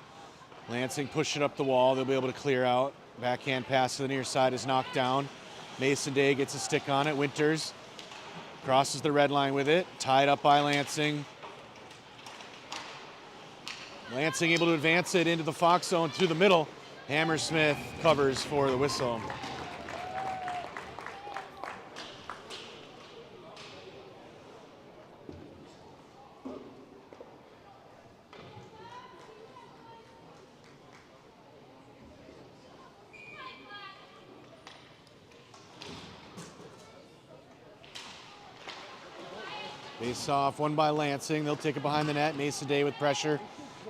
Lansing pushed it up the wall. They'll be able to clear out. Backhand pass to the near side is knocked down. Mason Day gets a stick on it. Winters crosses the red line with it. Tied up by Lansing. Lansing able to advance it into the Fox zone through the middle. Hammersmith covers for the whistle. Face off, won by Lansing. They'll take it behind the net. Mason Day with pressure.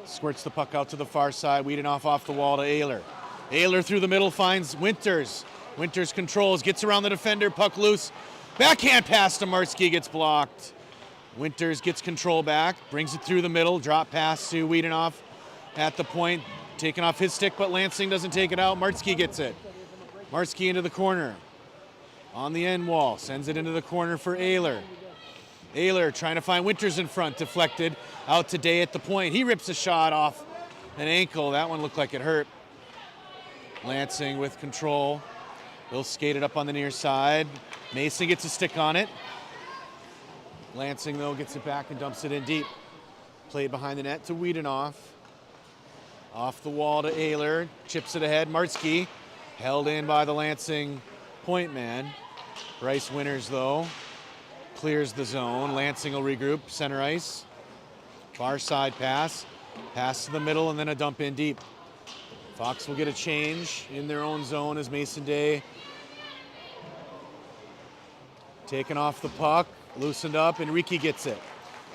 Squirts the puck out to the far side. Wiedenoff off the wall to Ayler. Ayler through the middle finds Winters. Winters controls, gets around the defender, puck loose. Backhand pass to Martsky, gets blocked. Winters gets control back, brings it through the middle. Drop pass to Wiedenoff at the point. Taken off his stick, but Lansing doesn't take it out. Martsky gets it. Martsky into the corner. On the end wall, sends it into the corner for Ayler. Ayler trying to find Winters in front, deflected out to Day at the point. He rips a shot off an ankle. That one looked like it hurt. Lansing with control. They'll skate it up on the near side. Mason gets a stick on it. Lansing, though, gets it back and dumps it in deep. Played behind the net to Wiedenoff. Off the wall to Ayler. Chips it ahead. Martsky held in by the Lansing point man. Bryce Winters, though, clears the zone. Lansing will regroup, center ice. Far side pass. Pass to the middle and then a dump in deep. Fox will get a change in their own zone as Mason Day taken off the puck, loosened up. Enrique gets it.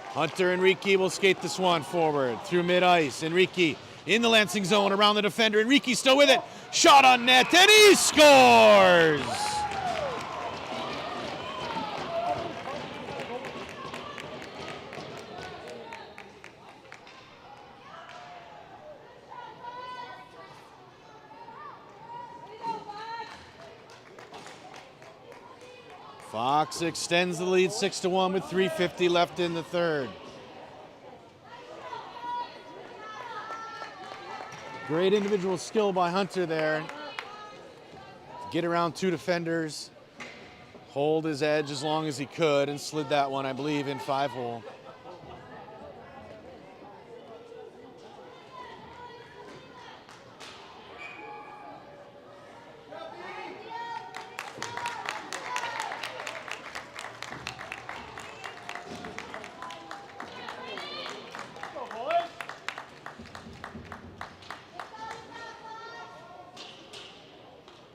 Hunter Enrique will skate this one forward through mid-ice. Enrique in the Lansing zone around the defender. Enrique still with it. Shot on net and he scores! Fox extends the lead 6-1 with 3:50 left in the third. Great individual skill by Hunter there. Get around two defenders, hold his edge as long as he could, and slid that one, I believe, in 5-hole.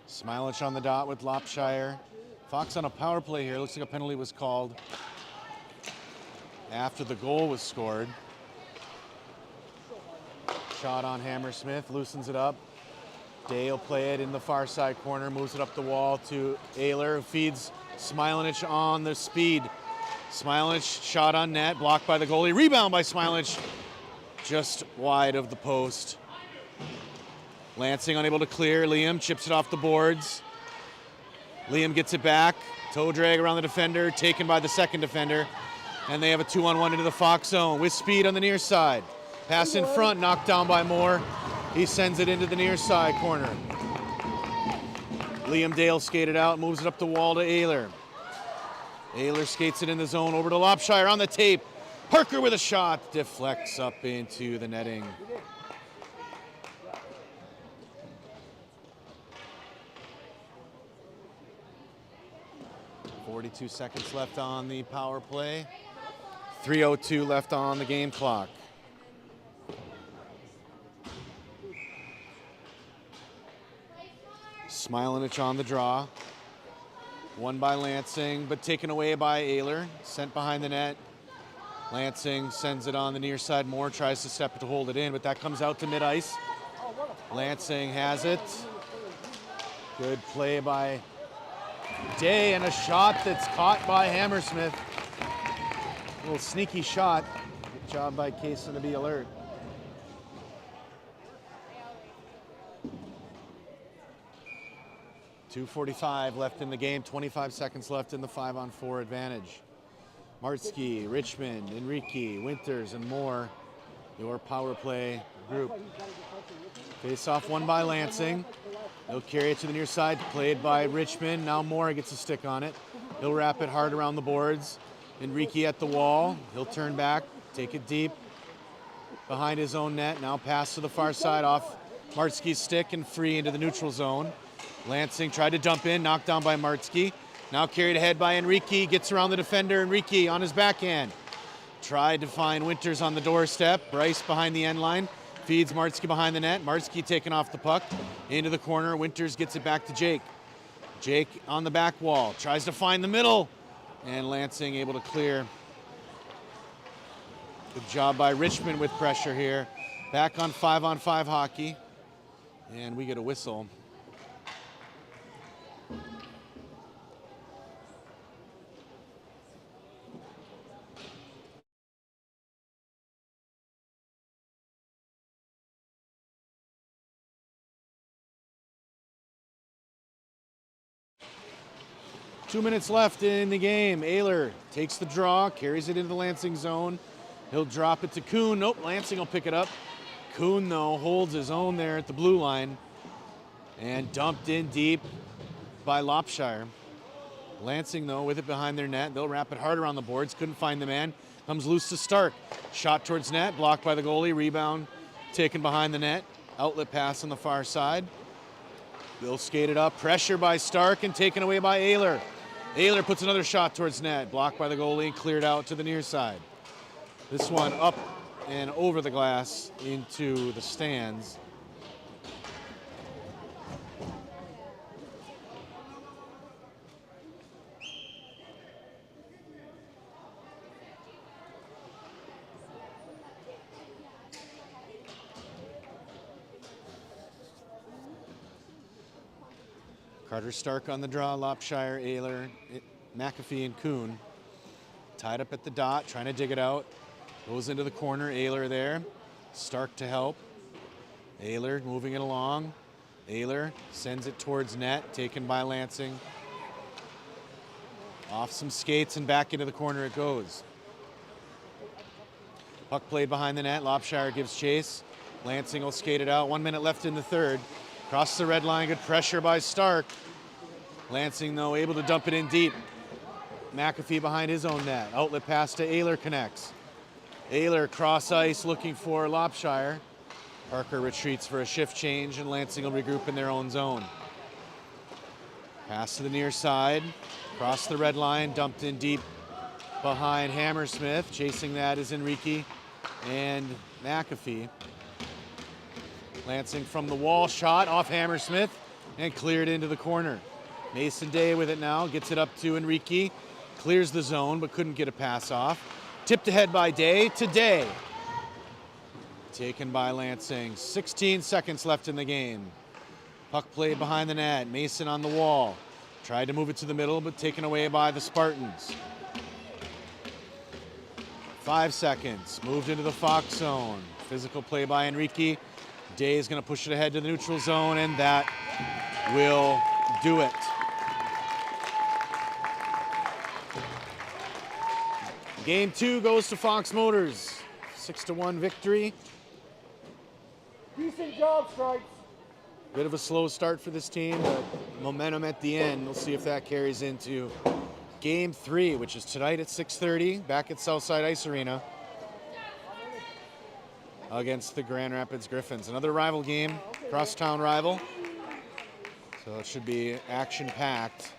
Smilich on the dot with Lopshire. Fox on a power play here. Looks like a penalty was called after the goal was scored. Shot on Hammersmith, loosens it up. Day will play it in the far side corner, moves it up the wall to Ayler, who feeds Smilich on the speed. Smilich shot on net, blocked by the goalie. Rebound by Smilich, just wide of the post. Lansing unable to clear. Liam chips it off the boards. Liam gets it back. Toe drag around the defender, taken by the second defender. And they have a 2-on-1 into the Fox zone with speed on the near side. Pass in front, knocked down by Moore. He sends it into the near side corner. Liam Dale skated out, moves it up the wall to Ayler. Ayler skates it in the zone over to Lopshire on the tape. Parker with a shot, deflects up into the netting. 42 seconds left on the power play. 3:02 left on the game clock. Smilinich on the draw. Won by Lansing, but taken away by Ayler. Sent behind the net. Lansing sends it on the near side. Moore tries to step to hold it in, but that comes out to mid-ice. Lansing has it. Good play by Day, and a shot that's caught by Hammersmith. A little sneaky shot. Good job by Kaysen to be alert. .245 left in the game, 25 seconds left in the 5-on-4 advantage. Martsky, Richmond, Enrique, Winters, and Moore, your power play group. Face-off won by Lansing. They'll carry it to the near side, played by Richmond. Now Moore gets a stick on it. He'll wrap it hard around the boards. Enrique at the wall. He'll turn back, take it deep behind his own net. Now pass to the far side off Martsky's stick and free into the neutral zone. Lansing tried to dump in, knocked down by Martsky. Now carried ahead by Enrique, gets around the defender. Enrique on his backhand. Tried to find Winters on the doorstep. Bryce behind the end line. Feeds Martsky behind the net. Martsky taking off the puck into the corner. Winters gets it back to Jake. Jake on the back wall. Tries to find the middle. And Lansing able to clear. Good job by Richmond with pressure here. Back on 5-on-5 hockey. And we get a whistle. Two minutes left in the game. Ayler takes the draw, carries it into the Lansing zone. He'll drop it to Kuhn. Nope, Lansing will pick it up. Kuhn, though, holds his own there at the blue line and dumped in deep by Lopshire. Lansing, though, with it behind their net. They'll wrap it hard around the boards. Couldn't find the man. Comes loose to Stark. Shot towards net, blocked by the goalie. Rebound taken behind the net. Outlet pass on the far side. They'll skate it up. Pressure by Stark and taken away by Ayler. Ayler puts another shot towards net, blocked by the goalie and cleared out to the near side. This one up and over the glass into the stands. Carter Stark on the draw, Lopshire, Ayler, McAfee, and Kuhn. Tied up at the dot, trying to dig it out. Goes into the corner, Ayler there. Stark to help. Ayler moving it along. Ayler sends it towards net, taken by Lansing. Off some skates and back into the corner it goes. Puck played behind the net. Lopshire gives chase. Lansing will skate it out. 1 minute left in the third. Cross the red line. Good pressure by Stark. Lansing, though, able to dump it in deep. McAfee behind his own net. Outlet pass to Ayler connects. Ayler cross ice looking for Lopshire. Parker retreats for a shift change, and Lansing will regroup in their own zone. Pass to the near side. Cross the red line. Dumped in deep behind Hammersmith. Chasing that is Enrique and McAfee. Lansing from the wall, shot off Hammersmith and cleared into the corner. Mason Day with it now, gets it up to Enrique, clears the zone but couldn't get a pass off. Tipped ahead by Day to Day. Taken by Lansing. 16 seconds left in the game. Puck played behind the net. Mason on the wall. Tried to move it to the middle but taken away by the Spartans. 5 seconds. Moved into the Fox zone. Physical play by Enrique. Day is going to push it ahead to the neutral zone, and that will do it. Game 2 goes to Fox Motors. 6-1 victory. Decent job, Stripes. Bit of a slow start for this team, but momentum at the end. We'll see if that carries into Game 3, which is tonight at 6:30, back at Southside Ice Arena against the Grand Rapids Griffins. Another rival game, crosstown rival. So it should be action-packed.